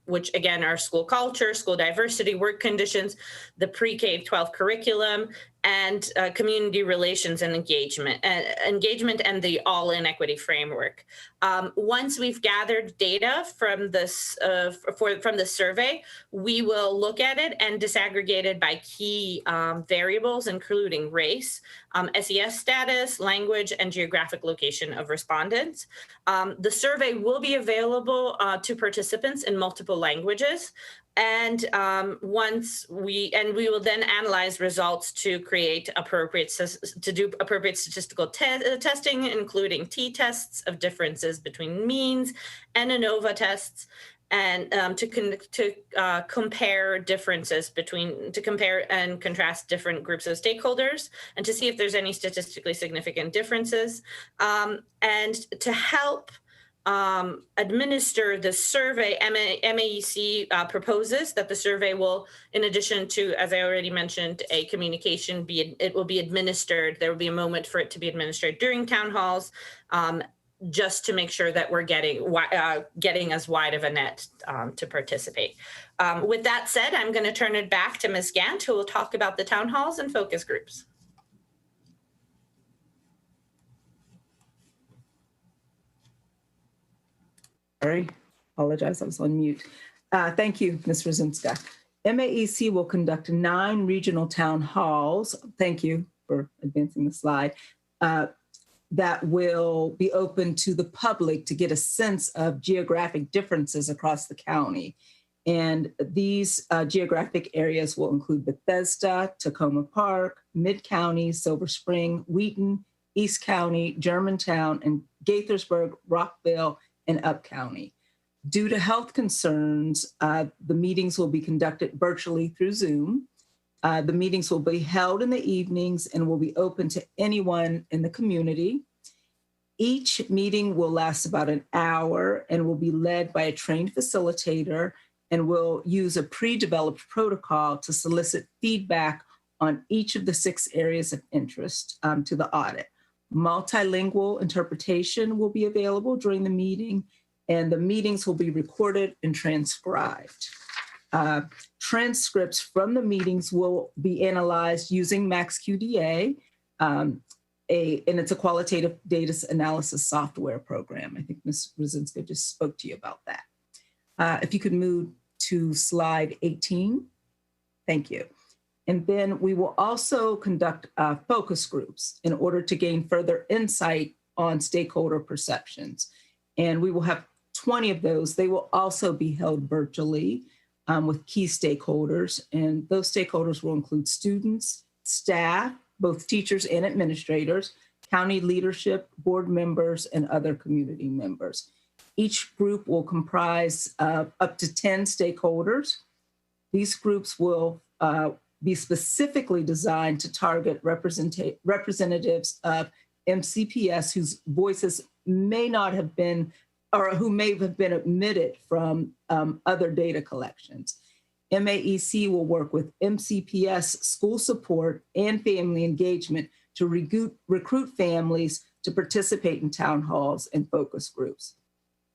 which again are school culture, school diversity, work conditions, the pre-K-12 curriculum, and community relations and engagement and the all-in equity framework. Once we've gathered data from this from the survey, we will look at it and disaggregate it by key variables, including race, SES status, language, and geographic location of respondents. The survey will be available to participants in multiple languages. And we will then analyze results to create appropriate statistical testing, including t-tests of differences between means and ANOVA tests, and to compare and contrast different groups of stakeholders, and to see if there's any statistically significant differences, and to help administer the survey. MAEC proposes that the survey will, in addition to, as I already mentioned, a communication, it will be administered. There will be a moment for it to be administered during town halls, just to make sure that we're getting as wide of a net to participate. With that said, I'm going to turn it back to Ms. Gant, who will talk about the town halls and focus groups. Sorry, apologize, I was on mute. Thank you, Ms. Ruzynska. MAEC will conduct 9 regional town halls. Thank you for advancing the slide. That will be open to the public to get a sense of geographic differences across the county. And these geographic areas will include Bethesda, Tacoma Park, Mid-County, Silver Spring, Wheaton, East County, Germantown, and Gaithersburg, Rockville, and Up County. Due to health concerns, the meetings will be conducted virtually through Zoom. The meetings will be held in the evenings and will be open to anyone in the community. Each meeting will last about an hour and will be led by a trained facilitator, and will use a pre-developed protocol to solicit feedback on each of the 6 areas of interest to the audit. Multilingual interpretation will be available during the meeting, and the meetings will be recorded and transcribed. Transcripts from the meetings will be analyzed using MaxQDA, and it's a qualitative data analysis software program. I think Ms. Ruzynska just spoke to you about that. If you could move to slide 18. Thank you. And then we will also conduct focus groups in order to gain further insight on stakeholder perceptions. And we will have 20 of those. They will also be held virtually with key stakeholders. And those stakeholders will include students, staff, both teachers and administrators, county leadership, board members, and other community members. Each group will comprise up to 10 stakeholders. These groups will be specifically designed to target representatives of MCPS whose voices may not have been, or who may have been omitted from other data collections. MAEC will work with MCPS school support and family engagement to recruit families to participate in town halls and focus groups.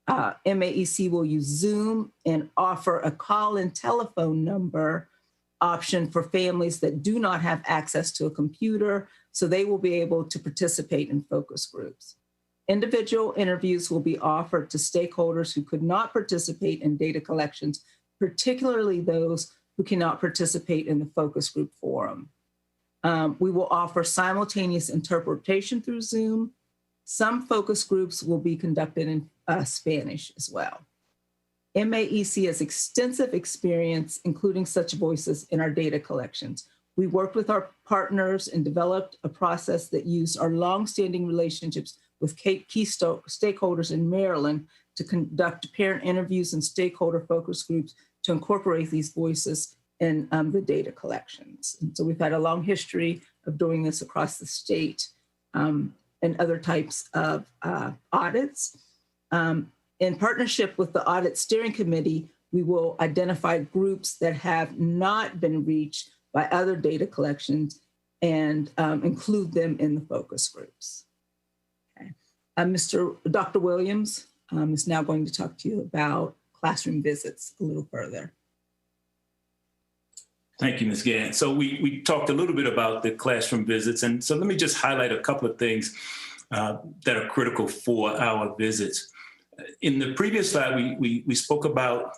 MAEC will use Zoom and offer a call-in telephone number option for families that do not have access to a computer, so they will be able to participate in focus groups. Individual interviews will be offered to stakeholders who could not participate in data collections, particularly those who cannot participate in the focus group forum. We will offer simultaneous interpretation through Zoom. Some focus groups will be conducted in Spanish as well. MAEC has extensive experience, including such voices in our data collections. We worked with our partners and developed a process that used our longstanding relationships with key stakeholders in Maryland to conduct parent interviews and stakeholder focus groups to incorporate these voices in the data collections. And so we've had a long history of doing this across the state and other types of audits. In partnership with the Audit Steering Committee, we will identify groups that have not been reached by other data collections and include them in the focus groups. Okay. Dr. Williams is now going to talk to you about classroom visits a little further. Thank you, Ms. Gann. So we talked a little bit about the classroom visits, and so let me just highlight a couple of things that are critical for our visits. In the previous slide, we spoke about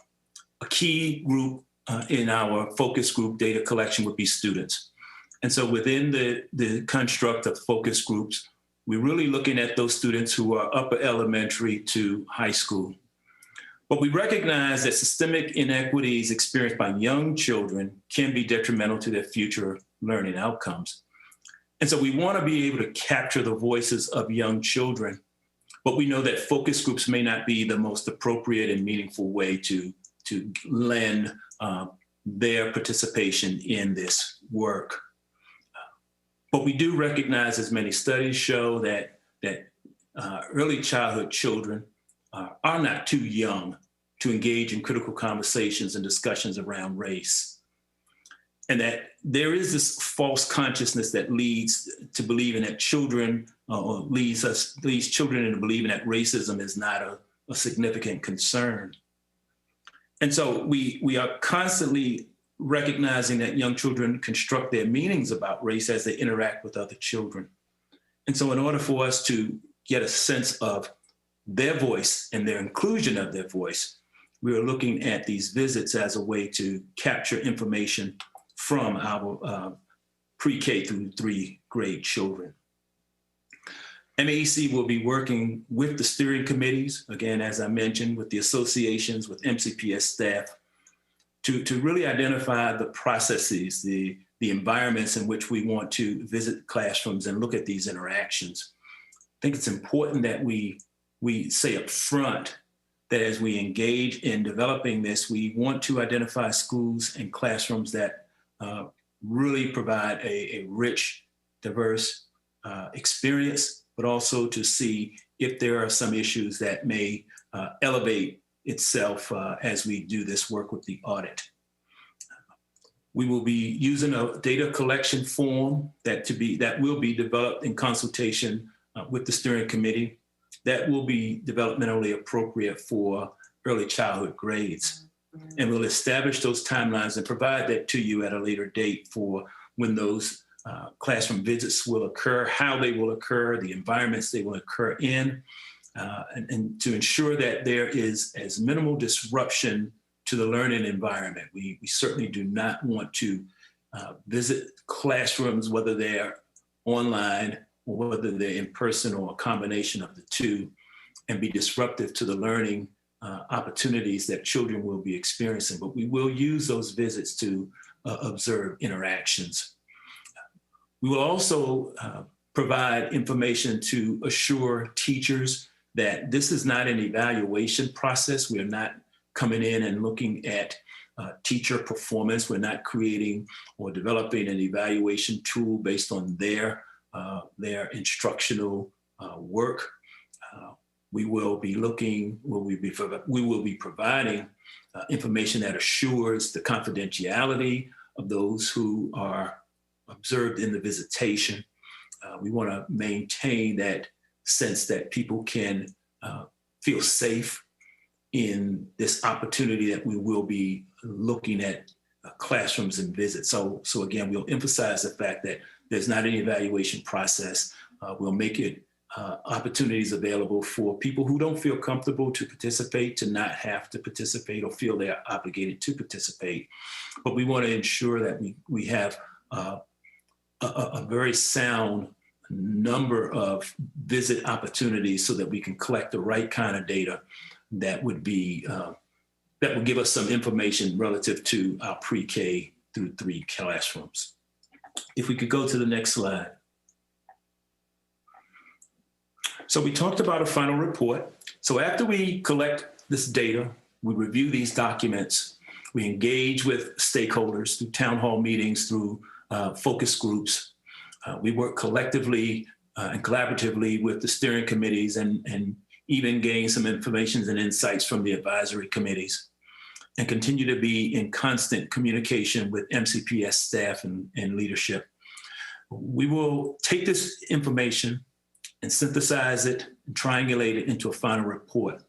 a key group in our focus group data collection would be students. And so within the construct of focus groups, we're really looking at those students who are upper elementary to high school. But we recognize that systemic inequities experienced by young children can be detrimental to their future learning outcomes. And so we want to be able to capture the voices of young children, but we know that focus groups may not be the most appropriate and meaningful way to lend their participation in this work. But we do recognize, as many studies show, that early childhood children are not too young to engage in critical conversations and discussions around race. And that there is this false consciousness that leads to believing that children, or leads children into believing that racism is not a significant concern. And so we are constantly recognizing that young children construct their meanings about race as they interact with other children. And so in order for us to get a sense of their voice and their inclusion of their voice, we are looking at these visits as a way to capture information from our pre-K through 3 grade children. MAEC will be working with the steering committees, again, as I mentioned, with the associations, with MCPS staff, to really identify the processes, the environments in which we want to visit classrooms and look at these interactions. I think it's important that we say up front that as we engage in developing this, we want to identify schools and classrooms that really provide a rich, diverse experience, but also to see if there are some issues that may elevate itself as we do this work with the audit. We will be using a data collection form that will be developed in consultation with the steering committee that will be developmentally appropriate for early childhood grades. And we'll establish those timelines and provide that to you at a later date for when those classroom visits will occur, how they will occur, the environments they will occur in, and to ensure that there is as minimal disruption to the learning environment. We certainly do not want to visit classrooms, whether they're online or whether they're in person or a combination of the two, and be disruptive to the learning opportunities that children will be experiencing. But we will use those visits to observe interactions. We will also provide information to assure teachers that this is not an evaluation process. We are not coming in and looking at teacher performance. We're not creating or developing an evaluation tool based on their instructional work. We will be providing information that assures the confidentiality of those who are observed in the visitation. We want to maintain that sense that people can feel safe in this opportunity that we will be looking at classrooms and visits. So again, we'll emphasize the fact that there's not an evaluation process. We'll make it opportunities available for people who don't feel comfortable to participate, to not have to participate or feel they're obligated to participate. But we want to ensure that we have a very sound number of visit opportunities so that we can collect the right kind of data that would be that will give us some information relative to our pre-K through 3 classrooms. If we could go to the next slide. So we talked about a final report. So after we collect this data, we review these documents, we engage with stakeholders through town hall meetings, through focus groups. We work collectively and collaboratively with the steering committees and even gain some information and insights from the advisory committees, and continue to be in constant communication with MCPS staff and leadership. We will take this information and synthesize it and triangulate it into a final report.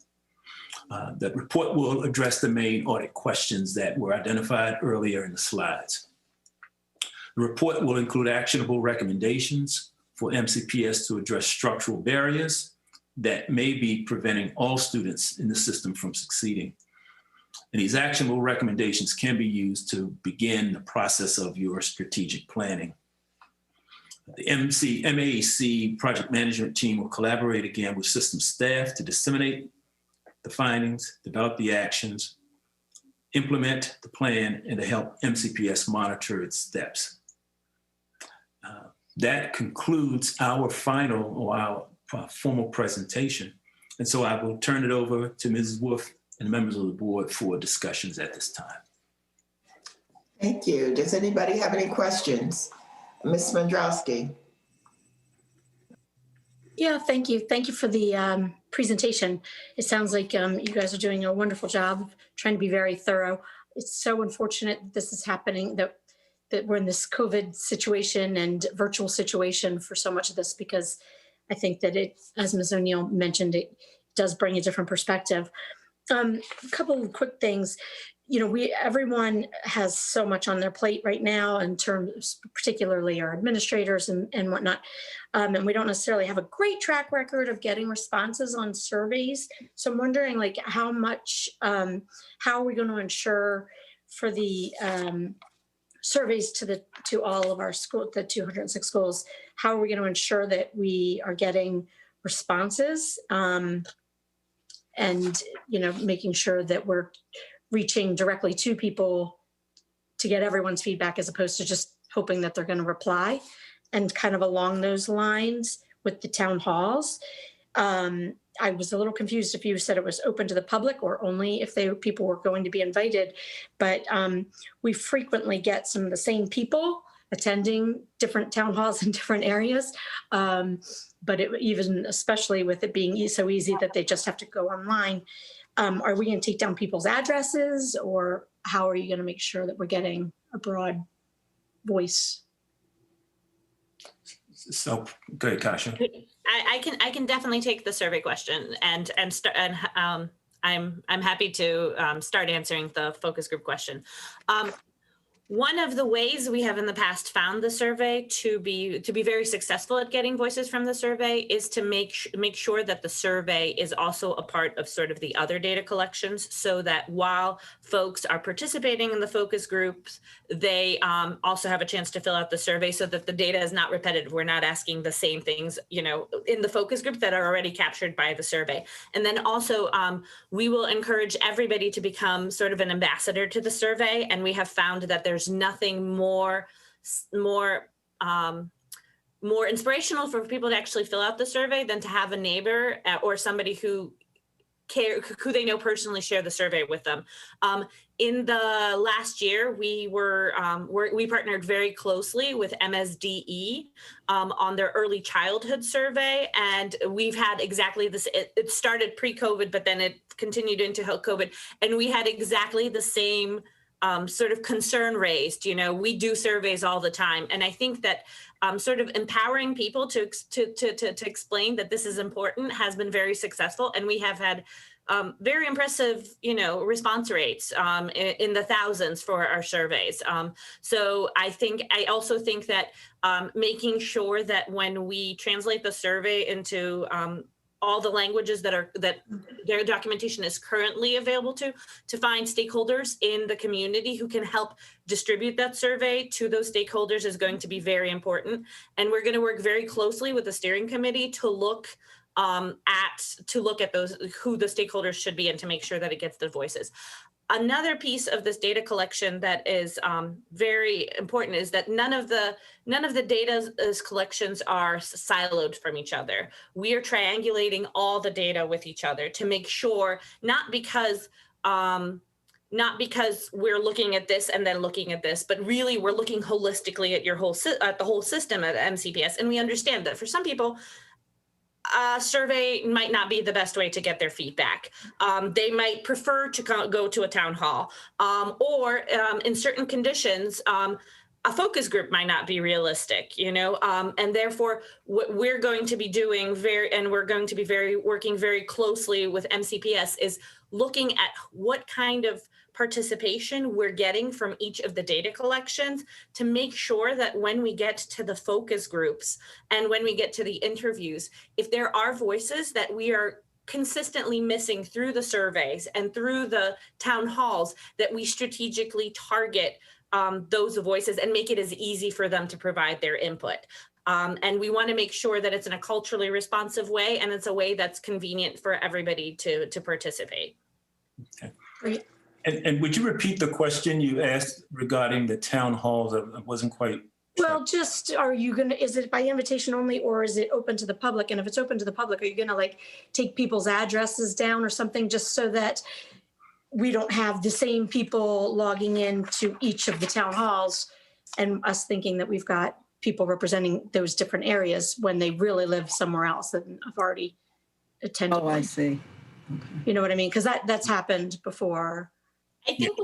That report will address the main audit questions that were identified earlier in the slides. The report will include actionable recommendations for MCPS to address structural barriers that may be preventing all students in the system from succeeding. And these actionable recommendations can be used to begin the process of your strategic planning. The MAEC project management team will collaborate again with system staff to disseminate the findings, develop the actions, implement the plan, and to help MCPS monitor its steps. That concludes our final or our formal presentation. And so I will turn it over to Mrs. Wolf and members of the board for discussions at this time. Thank you. Does anybody have any questions? Ms. Mandrowski. Yeah, thank you. Thank you for the presentation. It sounds like you guys are doing a wonderful job trying to be very thorough. It's so unfortunate that this is happening, that we're in this COVID situation and virtual situation for so much of this, because I think that it, as Ms. O'Neill mentioned, it does bring a different perspective. A couple of quick things. You know, everyone has so much on their plate right now in terms, particularly our administrators and whatnot. And we don't necessarily have a great track record of getting responses on surveys. So I'm wondering, like, how are we going to ensure for the surveys to all of our schools, the 206 schools, how are we going to ensure that we are getting responses and, you know, making sure that we're reaching directly to people to get everyone's feedback, as opposed to just hoping that they're going to reply. And kind of along those lines with the town halls, I was a little confused if you said it was open to the public or only if people were going to be invited. But we frequently get some of the same people attending different town halls in different areas. But even especially with it being so easy that they just have to go online, are we going to take down people's addresses, or how are you going to make sure that we're getting a broad voice? So, go ahead, Kasha. I can definitely take the survey question, and I'm happy to start answering the focus group question. One of the ways we have in the past found the survey to be very successful at getting voices from the survey is to make sure that the survey is also a part of sort of the other data collections, so that while folks are participating in the focus groups, they also have a chance to fill out the survey, so that the data is not repetitive. We're not asking the same things, you know, in the focus group that are already captured by the survey. And then also we will encourage everybody to become sort of an ambassador to the survey, and we have found that there's nothing more inspirational for people to actually fill out the survey than to have a neighbor or somebody who they know personally share the survey with them. In the last year, we partnered very closely with MSDE on their early childhood survey, and we've had exactly this. It started pre-COVID, but then it continued into COVID, and we had exactly the same sort of concern raised. You know, we do surveys all the time. And I think that sort of empowering people to explain that this is important has been very successful. And we have had very impressive, you know, response rates in the thousands for our surveys. So I also think that making sure that when we translate the survey into all the languages that their documentation is currently available to find stakeholders in the community who can help distribute that survey to those stakeholders is going to be very important. And we're going to work very closely with the steering committee to look at those, who the stakeholders should be, and to make sure that it gets the voices. Another piece of this data collection that is very important is that none of the data collections are siloed from each other. We are triangulating all the data with each other to make sure, not because we're looking at this and then looking at this, but really we're looking holistically at the whole system at MCPS. And we understand that for some people, a survey might not be the best way to get their feedback. They might prefer to go to a town hall, or in certain conditions, a focus group might not be realistic, you know, and therefore what we're going to be doing working very closely with MCPS is looking at what kind of participation we're getting from each of the data collections to make sure that when we get to the focus groups and when we get to the interviews, if there are voices that we are consistently missing through the surveys and through the town halls, that we strategically target those voices and make it as easy for them to provide their input. And we want to make sure that it's in a culturally responsive way, and it's a way that's convenient for everybody to participate. Okay. Great. And would you repeat the question you asked regarding the town halls? I wasn't quite. Well, just, is it by invitation only, or is it open to the public? And if it's open to the public, are you gonna like take people's addresses down or something, just so that we don't have the same people logging in to each of the town halls and us thinking that we've got people representing those different areas when they really live somewhere else and have already attended? Oh, I see. Okay. You know what I mean? Because that's happened before. I think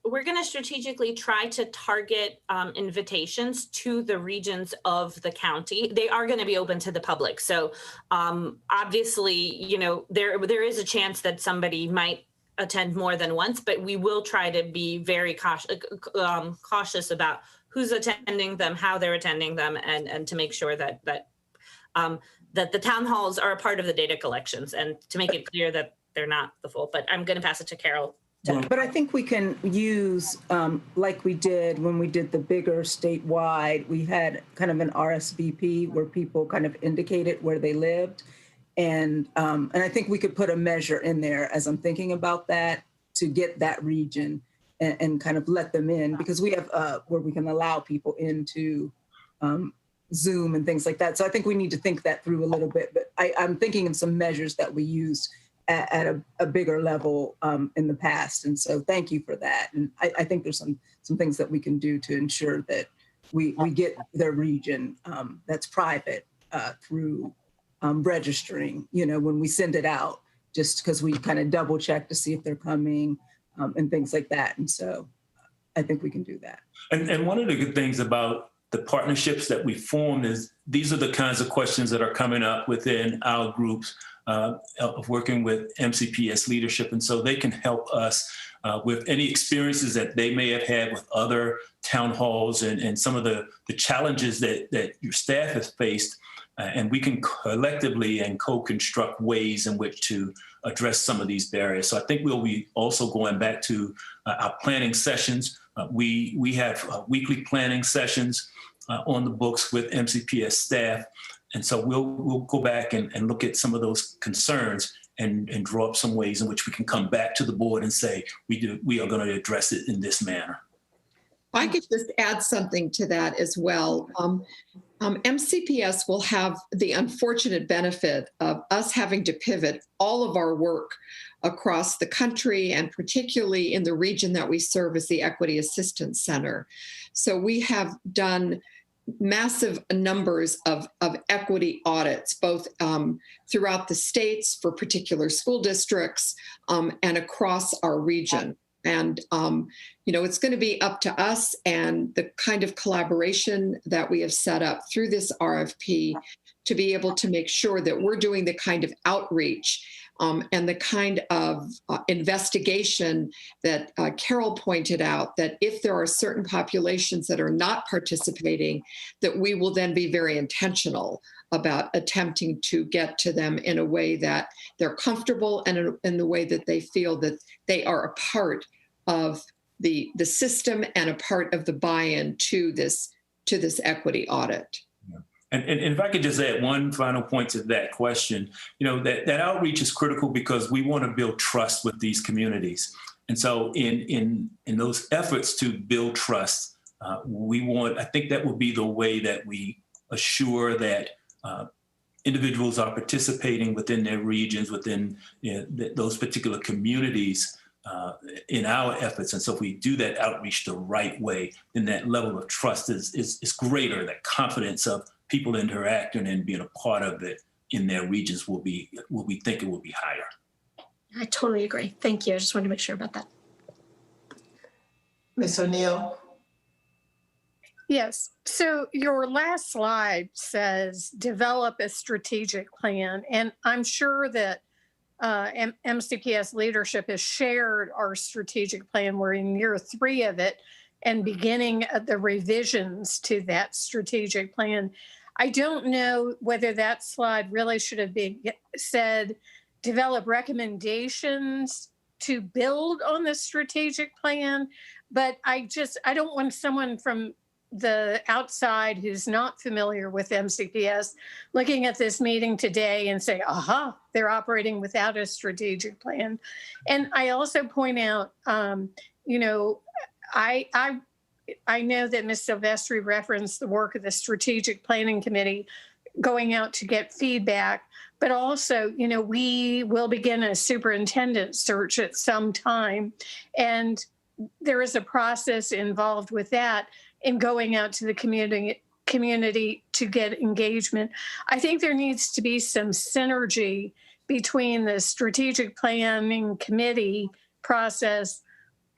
we're going to strategically try to target invitations to the regions of the county. They are going to be open to the public. So obviously, you know, there is a chance that somebody might attend more than once, but we will try to be very cautious about who's attending them, how they're attending them, and to make sure that the town halls are a part of the data collections, and to make it clear that they're not the full. But I'm going to pass it to Carol. But I think we can use, like we did when we did the bigger statewide, we had kind of an RSVP where people kind of indicated where they lived. And I think we could put a measure in there as I'm thinking about that to get that region and kind of let them in, because we have where we can allow people into Zoom and things like that. So I think we need to think that through a little bit, but I'm thinking of some measures that we used at a bigger level in the past. And so thank you for that. And I think there's some things that we can do to ensure that we get their region that's private through registering, you know, when we send it out, just because we kind of double check to see if they're coming and things like that. And so I think we can do that. And one of the good things about the partnerships that we formed is these are the kinds of questions that are coming up within our groups of working with MCPS leadership. And so they can help us with any experiences that they may have had with other town halls and some of the challenges that your staff has faced. And we can collectively and co-construct ways in which to address some of these barriers. So I think we'll be also going back to our planning sessions. We have weekly planning sessions on the books with MCPS staff. And so we'll go back and look at some of those concerns and draw up some ways in which we can come back to the board and say, we are going to address it in this manner. I could just add something to that as well. MCPS will have the unfortunate benefit of us having to pivot all of our work across the country, and particularly in the region that we serve as the Equity Assistance Center. So we have done massive numbers of equity audits, both throughout the states for particular school districts and across our region. And, it's going to be up to us and the kind of collaboration that we have set up through this RFP to be able to make sure that we're doing the kind of outreach and the kind of investigation that Carol pointed out, that if there are certain populations that are not participating, that we will then be very intentional about attempting to get to them in a way that they're comfortable and in the way that they feel that they are a part of the system and a part of the buy-in to this equity audit. And if I could just add one final point to that question, that outreach is critical because we want to build trust with these communities. And so in those efforts to build trust, I think that will be the way that we assure that individuals are participating within their regions, within those particular communities in our efforts. And so if we do that outreach the right way, then that level of trust is greater. That confidence of people interacting and being a part of it in their regions we think it will be higher. I totally agree. Thank you. I just wanted to make sure about that. Ms. O'Neill? Yes. So your last slide says develop a strategic plan. And I'm sure that MCPS leadership has shared our strategic plan. We're in year 3 of it and beginning the revisions to that strategic plan. I don't know whether that slide really should have been said, develop recommendations to build on the strategic plan. But I don't want someone from the outside who's not familiar with MCPS looking at this meeting today and say, aha, they're operating without a strategic plan. And I also point out, I know that Ms. Silvestri referenced the work of the Strategic Planning Committee going out to get feedback, but also, we will begin a superintendent search at some time. And there is a process involved with that in going out to the community to get engagement. I think there needs to be some synergy between the Strategic Planning Committee process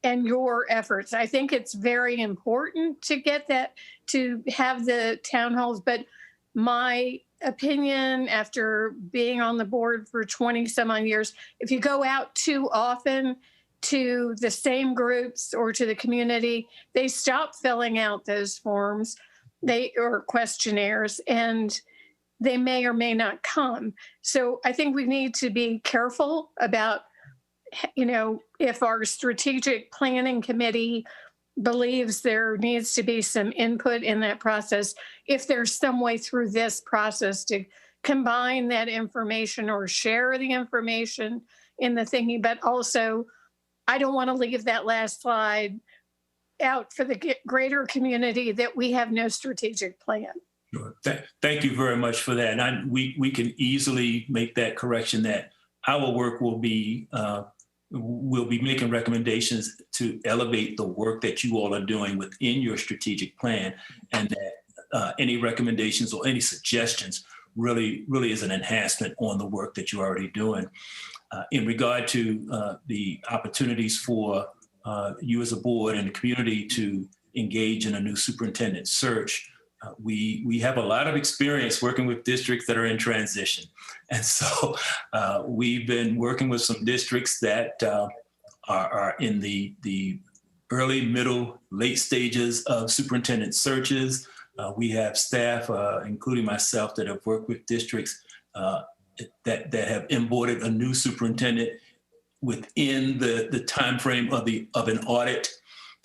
and your efforts. I think it's very important to get that, to have the town halls, but my opinion after being on the board for 20 some odd years, if you go out too often to the same groups or to the community, they stop filling out those forms or questionnaires, and they may or may not come. So I think we need to be careful about, if our strategic planning committee believes there needs to be some input in that process, if there's some way through this process to combine that information or share the information in the thingy. But also, I don't want to leave that last slide out for the greater community that we have no strategic plan. Sure. Thank you very much for that. And we can easily make that correction that our work will be making recommendations to elevate the work that you all are doing within your strategic plan, and that any recommendations or any suggestions really is an enhancement on the work that you're already doing. In regard to the opportunities for you as a board and the community to engage in a new superintendent search, we have a lot of experience working with districts that are in transition. And so we've been working with some districts that are in the early, middle, late stages of superintendent searches. We have staff, including myself, that have worked with districts that have onboarded a new superintendent within the time frame of an audit.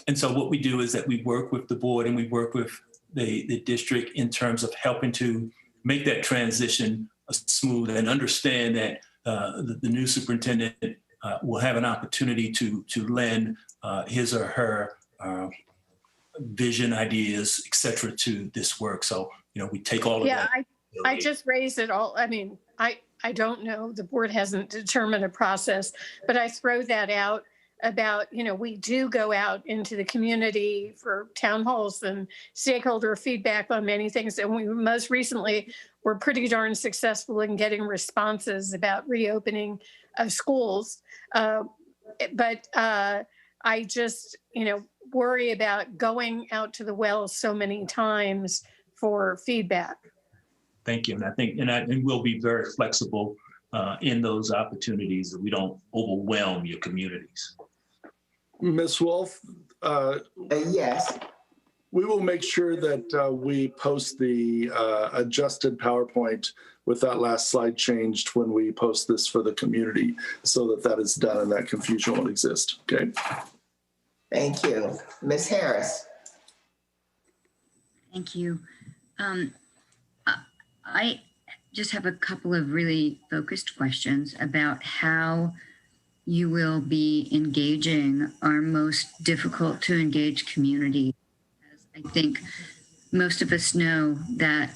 And so what we do is that we work with the board and we work with the district in terms of helping to make that transition smooth, and understand that the new superintendent will have an opportunity to lend his or her vision, ideas, et cetera, to this work. So, we take all of that. Yeah, I just raised it all. I mean, I don't know, the board hasn't determined a process, but I throw that out about, we do go out into the community for town halls and stakeholder feedback on many things. And we most recently were pretty darn successful in getting responses about reopening of schools. But I just, worry about going out to the well so many times for feedback. Thank you. And I think, and we'll be very flexible in those opportunities that we don't overwhelm your communities. Ms. Wolf? Yes. We will make sure that we post the adjusted PowerPoint with that last slide changed when we post this for the community so that that is done and that confusion won't exist. Okay. Thank you. Ms. Harris. Thank you. I just have a couple of really focused questions about how you will be engaging our most difficult to engage community. I think most of us know that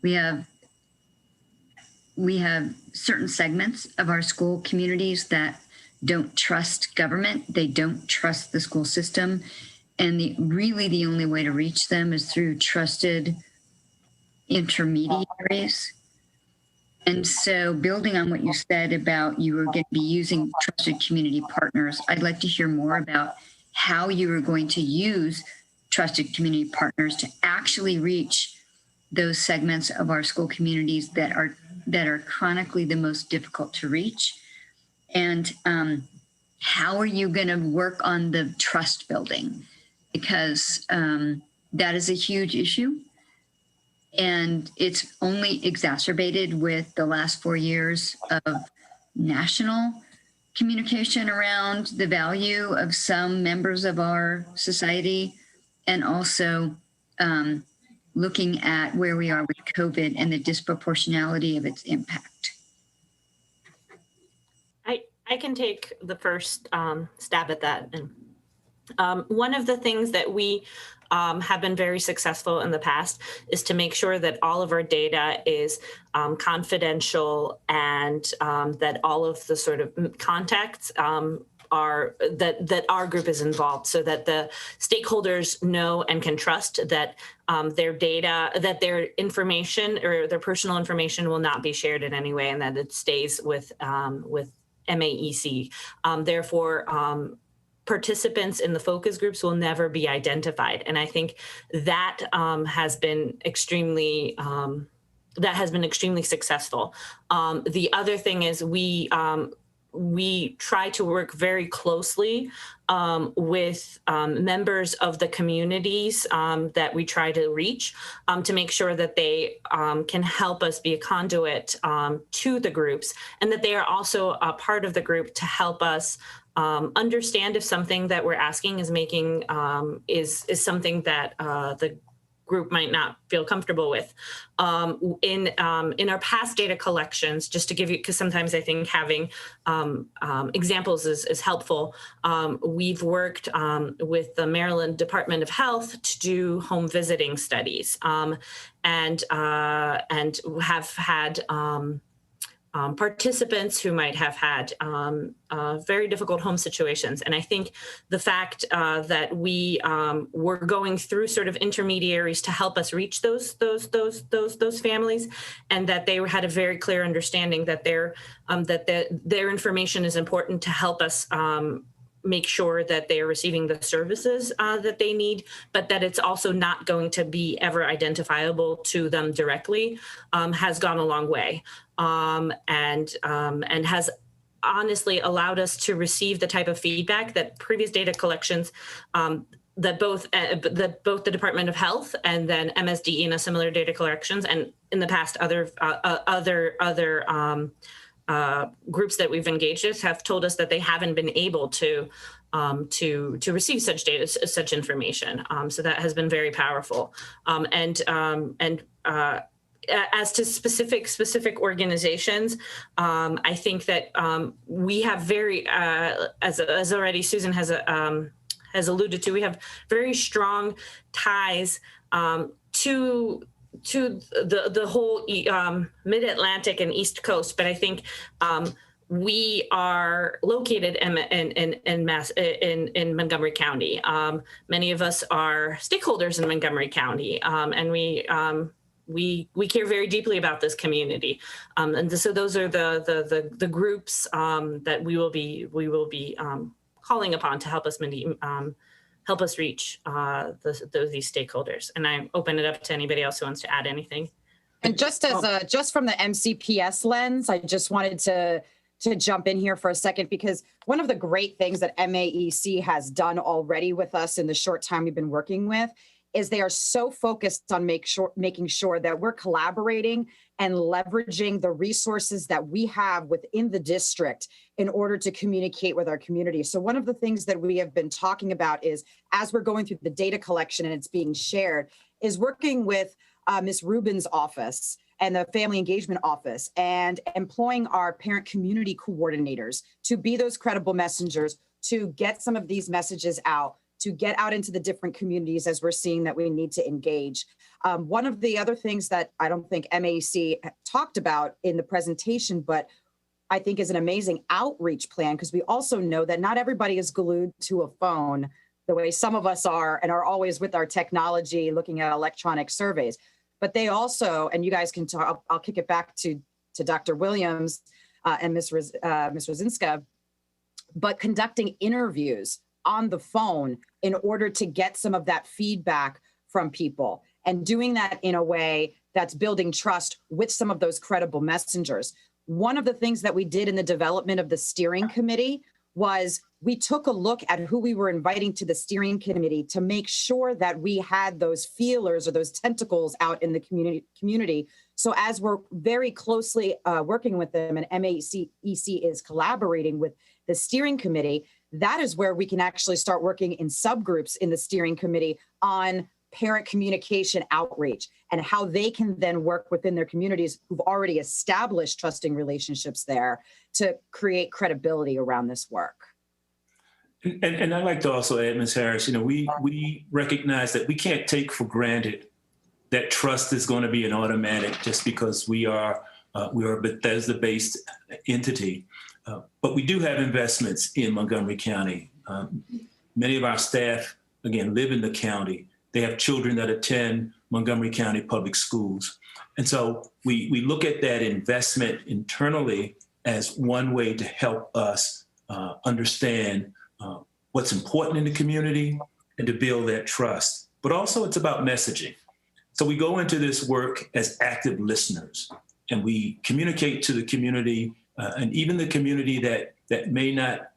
we have certain segments of our school communities that don't trust government. They don't trust the school system. And really the only way to reach them is through trusted intermediaries. And so building on what you said about you were going to be using trusted community partners, I'd like to hear more about how you are going to use trusted community partners to actually reach those segments of our school communities that are chronically the most difficult to reach. And how are you going to work on the trust building? Because that is a huge issue. And it's only exacerbated with the last 4 years of national communication around the value of some members of our society, and also looking at where we are with COVID and the disproportionality of its impact. I can take the first stab at that. And one of the things that we have been very successful in the past is to make sure that all of our data is confidential, and that all of the sort of contacts are that our group is involved, so that the stakeholders know and can trust that their data, that their information or their personal information will not be shared in any way, and that it stays with MAEC. Therefore, participants in the focus groups will never be identified. And I think that has been extremely successful. The other thing is we try to work very closely with members of the communities that we try to reach to make sure that they can help us be a conduit to the groups, and that they are also a part of the group to help us understand if something that we're asking is making is something that the group might not feel comfortable with. In our past data collections, just to give you, because sometimes I think having examples is helpful. We've worked with the Maryland Department of Health to do home visiting studies, and have had participants who might have had very difficult home situations. And I think the fact that we were going through sort of intermediaries to help us reach those families, and that they had a very clear understanding that their information is important to help us make sure that they are receiving the services that they need, but that it's also not going to be ever identifiable to them directly, has gone a long way, and has honestly allowed us to receive the type of feedback that previous data collections that both the Department of Health and then MSDE in a similar data collections, and in the past other groups that we've engaged with have told us that they haven't been able to receive such data, such information. So that has been very powerful. As to specific organizations, I think that we have very, as already Susan has alluded to, we have very strong ties to the whole Mid-Atlantic and East Coast, but I think we are located in Montgomery County. Many of us are stakeholders in Montgomery County, and we care very deeply about this community, and so those are the groups that we will be calling upon to help us reach these stakeholders. And I open it up to anybody else who wants to add anything. And just as just from the MCPS lens, I just wanted to jump in here for a second, because one of the great things that MAEC has done already with us in the short time we've been working with is they are so focused on making sure that we're collaborating and leveraging the resources that we have within the district in order to communicate with our community. So one of the things that we have been talking about is, as we're going through the data collection and it's being shared, is working with Ms. Rubin's office and the Family Engagement Office, and employing our parent community coordinators to be those credible messengers to get some of these messages out, to get out into the different communities as we're seeing that we need to engage. One of the other things that I don't think MAEC talked about in the presentation, but I think is an amazing outreach plan, because we also know that not everybody is glued to a phone the way some of us are and are always with our technology looking at electronic surveys. But they also, and you guys can talk, I'll kick it back to Dr. Williams and Ms. Rosinska, but conducting interviews on the phone in order to get some of that feedback from people, and doing that in a way that's building trust with some of those credible messengers. One of the things that we did in the development of the steering committee was we took a look at who we were inviting to the steering committee to make sure that we had those feelers or those tentacles out in the community. So as we're very closely working with them, and MAEC is collaborating with the steering committee, that is where we can actually start working in subgroups in the steering committee on parent communication outreach and how they can then work within their communities who've already established trusting relationships there to create credibility around this work. And I'd like to also add, Ms. Harris, we recognize that we can't take for granted that trust is going to be an automatic just because we are a Bethesda-based entity. But we do have investments in Montgomery County. Many of our staff, again, live in the county. They have children that attend Montgomery County Public Schools. And so we look at that investment internally as one way to help us understand what's important in the community and to build that trust. But also it's about messaging. So we go into this work as active listeners, and we communicate to the community, and even the community that may not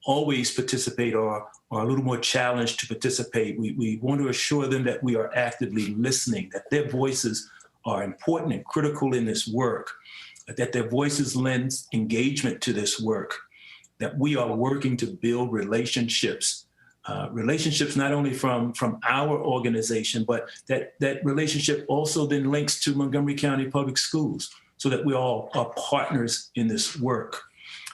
always participate or are a little more challenged to participate. We want to assure them that we are actively listening, that their voices are important and critical in this work, that their voices lend engagement to this work, that we are working to build relationships, relationships not only from our organization, but that relationship also then links to Montgomery County Public Schools, so that we all are partners in this work,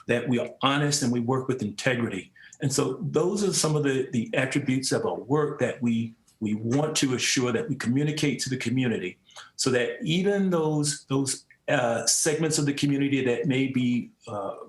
that we are honest and we work with integrity. And so those are some of the attributes of our work that we want to assure that we communicate to the community, so that even those segments of the community that may be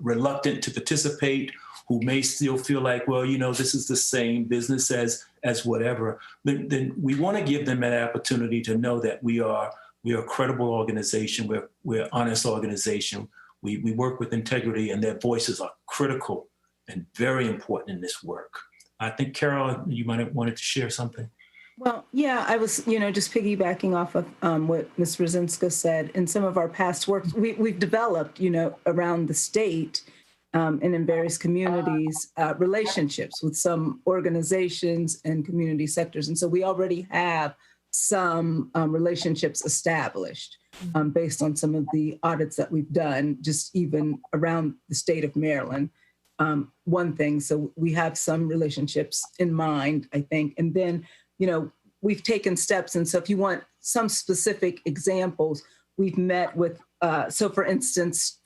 reluctant to participate, who may still feel like, well, this is the same business as whatever, then we want to give them an opportunity to know that we are a credible organization, we're an honest organization, we work with integrity, and their voices are critical and very important in this work. I think, Carol, you might have wanted to share something. Well, yeah, I was, just piggybacking off of what Ms. Rosinska said. In some of our past work, we've developed, around the state and in various communities, relationships with some organizations and community sectors. And so we already have some relationships established based on some of the audits that we've done, just even around the state of Maryland. One thing, so we have some relationships in mind, I think. And then, we've taken steps. And so if you want some specific examples, we've met with, so for instance,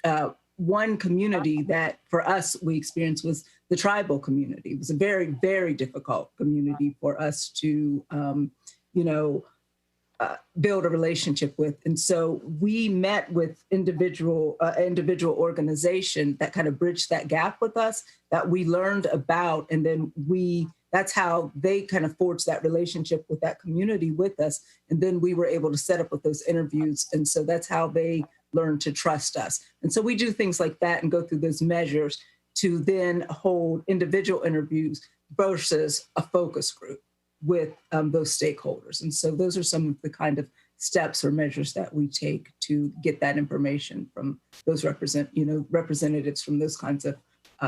one community that for us we experienced was the tribal community. It was a very, very difficult community for us to, build a relationship with. And so we met with individual organization that kind of bridged that gap with us, that we learned about, and then that's how they kind of forged that relationship with that community with us. And then we were able to set up with those interviews. And so that's how they learned to trust us. And so we do things like that and go through those measures to then hold individual interviews versus a focus group with those stakeholders. And so those are some of the kind of steps or measures that we take to get that information from those representatives from those kinds of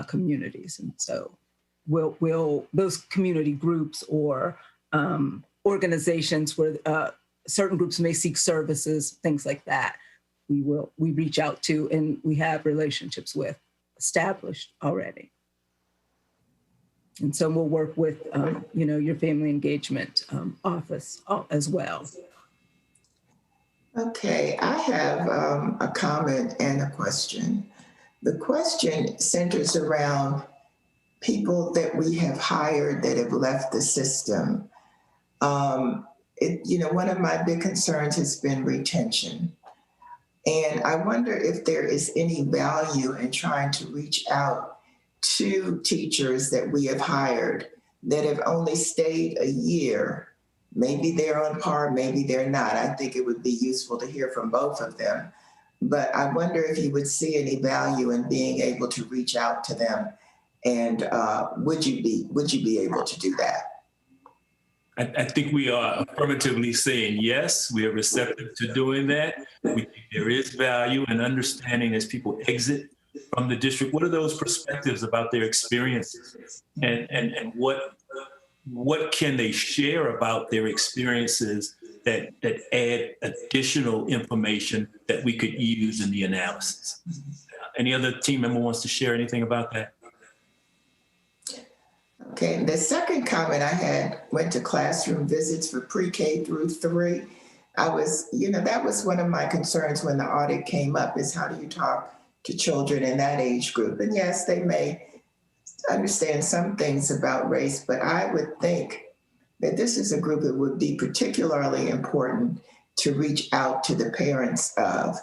communities. And so will those community groups or organizations where certain groups may seek services, things like that, we reach out to and we have relationships with established already. And so we'll work with your family engagement office as well. Okay, I have a comment and a question. The question centers around people that we have hired that have left the system. One of my big concerns has been retention. And I wonder if there is any value in trying to reach out to teachers that we have hired that have only stayed a year. Maybe they're on par, maybe they're not. I think it would be useful to hear from both of them. But I wonder if you would see any value in being able to reach out to them, and would you be able to do that? I think we are affirmatively saying yes. We are receptive to doing that. We think there is value in understanding as people exit from the district, what are those perspectives about their experiences, and what can they share about their experiences that add additional information that we could use in the analysis. Any other team member wants to share anything about that? Okay, the second comment I had went to classroom visits for pre-K through 3. That was one of my concerns when the audit came up, is how do you talk to children in that age group? And yes, they may understand some things about race, but I would think that this is a group that would be particularly important to reach out to the parents of.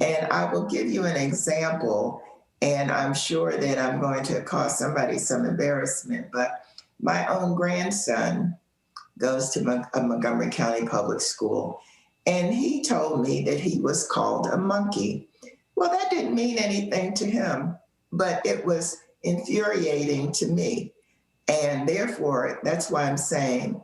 And I will give you an example, and I'm sure that I'm going to cause somebody some embarrassment, but my own grandson goes to a Montgomery County public school, and he told me that he was called a monkey. Well, that didn't mean anything to him, but it was infuriating to me. And therefore, that's why I'm saying,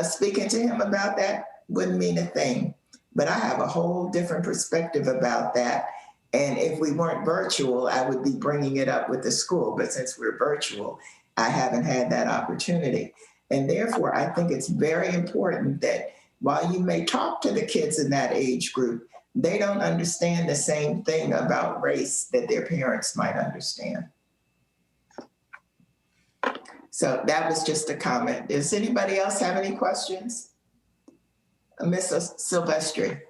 speaking to him about that wouldn't mean a thing. But I have a whole different perspective about that. And if we weren't virtual, I would be bringing it up with the school. But since we're virtual, I haven't had that opportunity. And therefore, I think it's very important that while you may talk to the kids in that age group, they don't understand the same thing about race that their parents might understand. So that was just a comment. Does anybody else have any questions? Ms. Silvestri.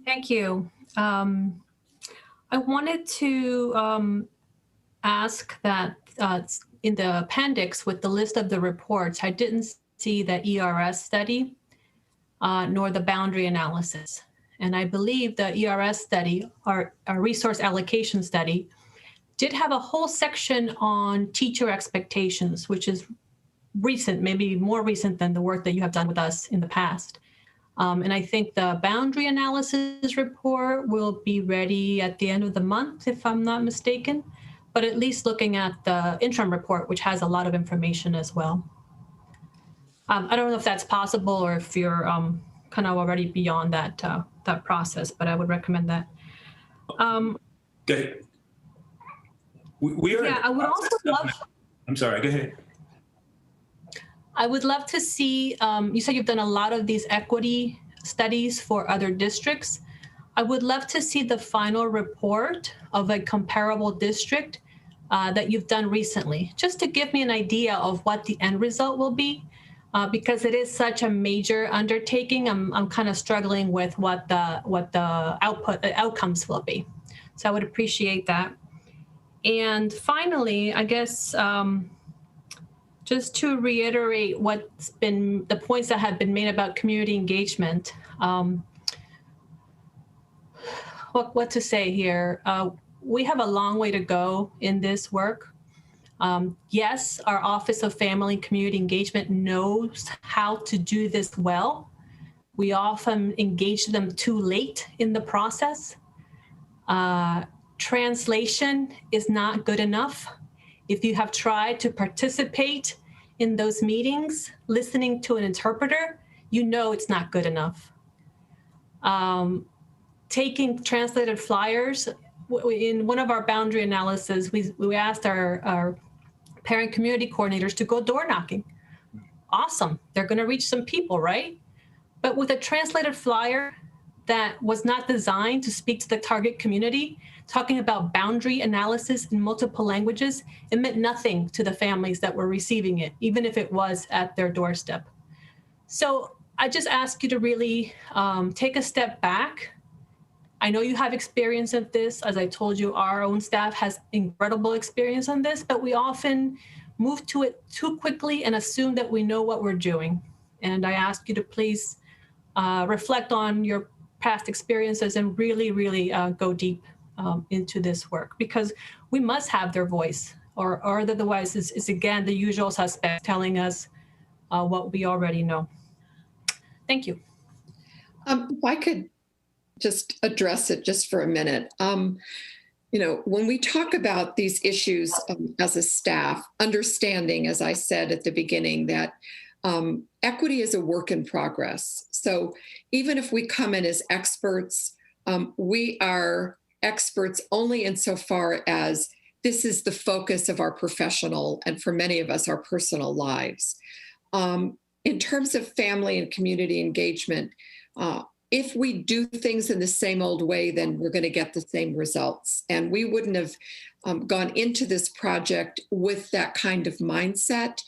Thank you. I wanted to ask that in the appendix with the list of the reports, I didn't see the ERS study nor the boundary analysis. And I believe the ERS study, our resource allocation study, did have a whole section on teacher expectations, which is recent, maybe more recent than the work that you have done with us in the past. And I think the boundary analysis report will be ready at the end of the month, if I'm not mistaken, but at least looking at the interim report, which has a lot of information as well. I don't know if that's possible or if you're kind of already beyond that that process, but I would recommend that. Okay. We are. Yeah, I would also love. I'm sorry. Go ahead. I would love to see. You said you've done a lot of these equity studies for other districts. I would love to see the final report of a comparable district that you've done recently, just to give me an idea of what the end result will be. Because it is such a major undertaking, I'm kind of struggling with what the outcomes will be. So I would appreciate that. And finally, I guess just to reiterate what's been the points that have been made about community engagement. What to say here? We have a long way to go in this work. Yes, our Office of Family and Community Engagement knows how to do this well. We often engage them too late in the process. Translation is not good enough. If you have tried to participate in those meetings, listening to an interpreter, you know it's not good enough. Taking translated flyers, in one of our boundary analysis, we asked our parent community coordinators to go door knocking. Awesome, they're gonna reach some people, right? But with a translated flyer that was not designed to speak to the target community, talking about boundary analysis in multiple languages, it meant nothing to the families that were receiving it, even if it was at their doorstep. So I just ask you to really take a step back. I know you have experience of this. As I told you, our own staff has incredible experience on this, but we often move to it too quickly and assume that we know what we're doing. And I ask you to please reflect on your past experiences and really, really go deep into this work, because we must have their voice, or otherwise it's again the usual suspect telling us what we already know. Thank you. If I could just address it just for a minute. You know, when we talk about these issues as a staff, understanding, as I said at the beginning, that equity is a work in progress. So even if we come in as experts, we are experts only insofar as this is the focus of our professional and, for many of us, our personal lives. In terms of family and community engagement, if we do things in the same old way, then we're going to get the same results. And we wouldn't have gone into this project with that kind of mindset.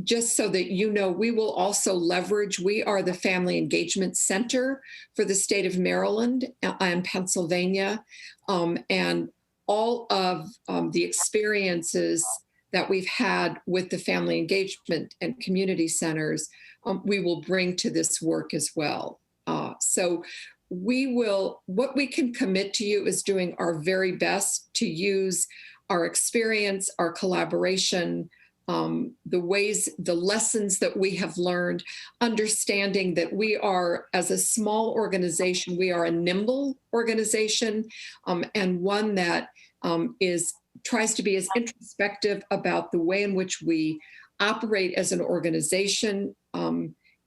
Just so that you know, we will also leverage, we are the Family Engagement Center for the state of Maryland and Pennsylvania. And all of the experiences that we've had with the family engagement and community centers, we will bring to this work as well. So what we can commit to you is doing our very best to use our experience, our collaboration, the lessons that we have learned, understanding that we are, as a small organization, we are a nimble organization, and one that tries to be as introspective about the way in which we operate as an organization,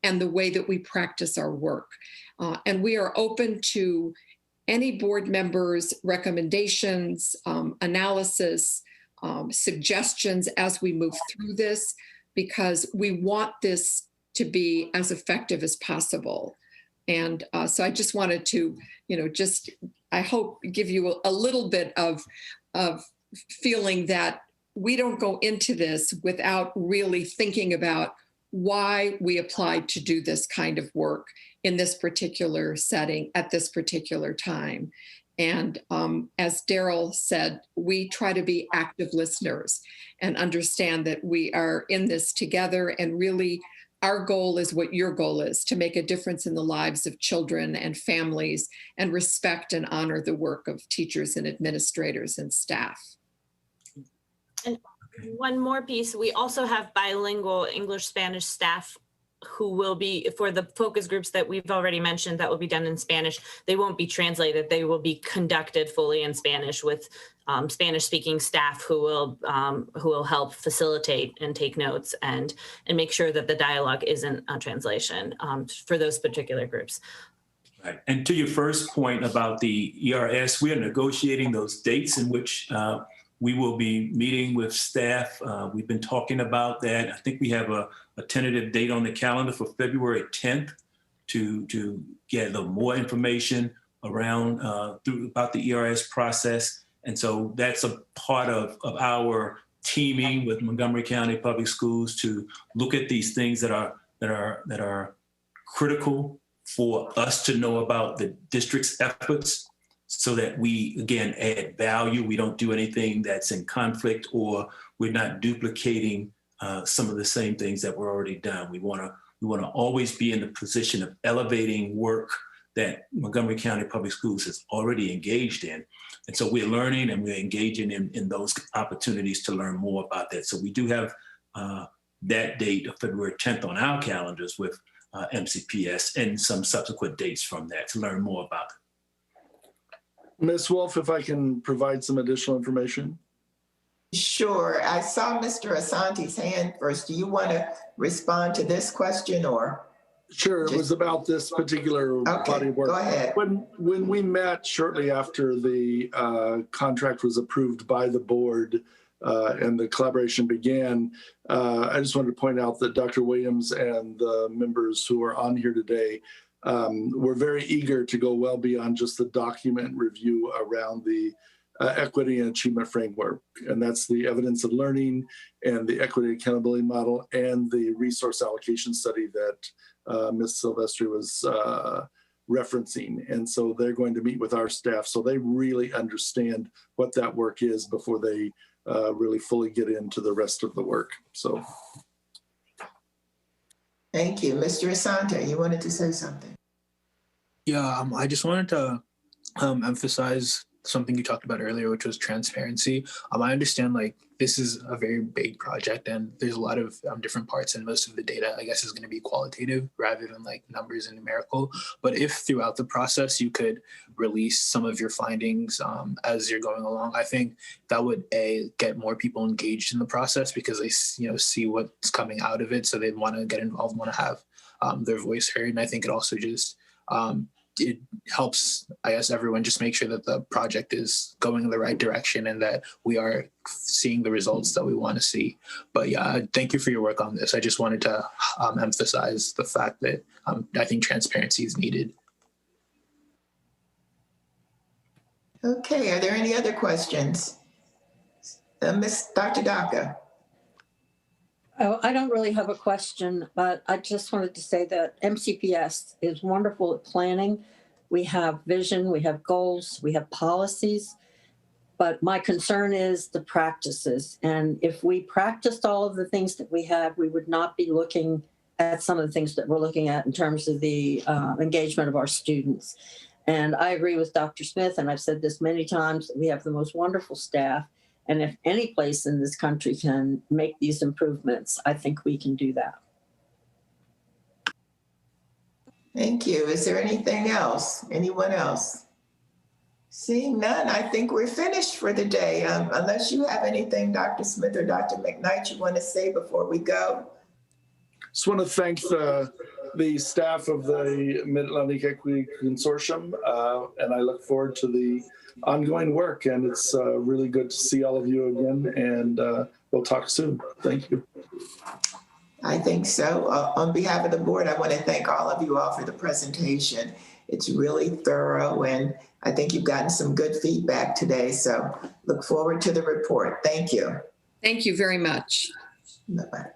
and the way that we practice our work. And we are open to any board members' recommendations, analysis, suggestions as we move through this, because we want this to be as effective as possible. And so I just wanted to, I hope, give you a little bit of feeling that we don't go into this without really thinking about why we applied to do this kind of work in this particular setting at this particular time. And as Daryl said, we try to be active listeners and understand that we are in this together, and really our goal is what your goal is, to make a difference in the lives of children and families, and respect and honor the work of teachers and administrators and staff. And one more piece, we also have bilingual English-Spanish staff who will be, for the focus groups that we've already mentioned, that will be done in Spanish. They won't be translated. They will be conducted fully in Spanish with Spanish-speaking staff who will help facilitate and take notes and make sure that the dialogue isn't a translation for those particular groups. Right. And to your first point about the ERS, we are negotiating those dates in which we will be meeting with staff. We've been talking about that. I think we have a tentative date on the calendar for February 10th to get a little more information around about the ERS process. And so that's a part of our teaming with Montgomery County Public Schools to look at these things that are critical for us to know about the district's efforts, so that we, again, add value. We don't do anything that's in conflict, or we're not duplicating some of the same things that were already done. We want to always be in the position of elevating work that Montgomery County Public Schools has already engaged in. And so we're learning and we're engaging in those opportunities to learn more about that. So we do have that date of February 10th on our calendars with MCPS, and some subsequent dates from that to learn more about it. Ms. Wolf, if I can provide some additional information. Sure. I saw Mr. Asante's hand first. Do you want to respond to this question or? Sure, it was about this particular body of work. Go ahead. When we met shortly after the contract was approved by the board and the collaboration began, I just wanted to point out that Dr. Williams and the members who are on here today were very eager to go well beyond just the document review around the equity and achievement framework. And that's the evidence of learning and the equity accountability model and the resource allocation study that Ms. Silvestri was referencing. And so they're going to meet with our staff so they really understand what that work is before they really fully get into the rest of the work. So. Thank you. Mr. Asante, you wanted to say something? Yeah, I just wanted to emphasize something you talked about earlier, which was transparency. I understand like this is a very big project and there's a lot of different parts, and most of the data, I guess, is going to be qualitative rather than like numbers and numerical. But if throughout the process you could release some of your findings as you're going along, I think that would get more people engaged in the process because they see what's coming out of it, so they want to get involved, want to have their voice heard. And I think it also just it helps, I guess, everyone just make sure that the project is going in the right direction and that we are seeing the results that we want to see. But yeah, thank you for your work on this. I just wanted to emphasize the fact that I think transparency is needed. Okay, are there any other questions? Dr. Daka. Oh, I don't really have a question, but I just wanted to say that MCPS is wonderful at planning. We have vision, we have goals, we have policies, but my concern is the practices. And if we practiced all of the things that we have, we would not be looking at some of the things that we're looking at in terms of the engagement of our students. And I agree with Dr. Smith, and I've said this many times, that we have the most wonderful staff. And if any place in this country can make these improvements, I think we can do that. Thank you. Is there anything else? Anyone else? Seeing none, I think we're finished for the day. Unless you have anything, Dr. Smith or Dr. McKnight, you want to say before we go? Just want to thank the staff of the Mid-Atlantic Equity Consortium, and I look forward to the ongoing work, and it's really good to see all of you again, and we'll talk soon. Thank you. I think so. On behalf of the board, I want to thank all of you all for the presentation. It's really thorough, and I think you've gotten some good feedback today, so look forward to the report. Thank you. Thank you very much. Bye-bye.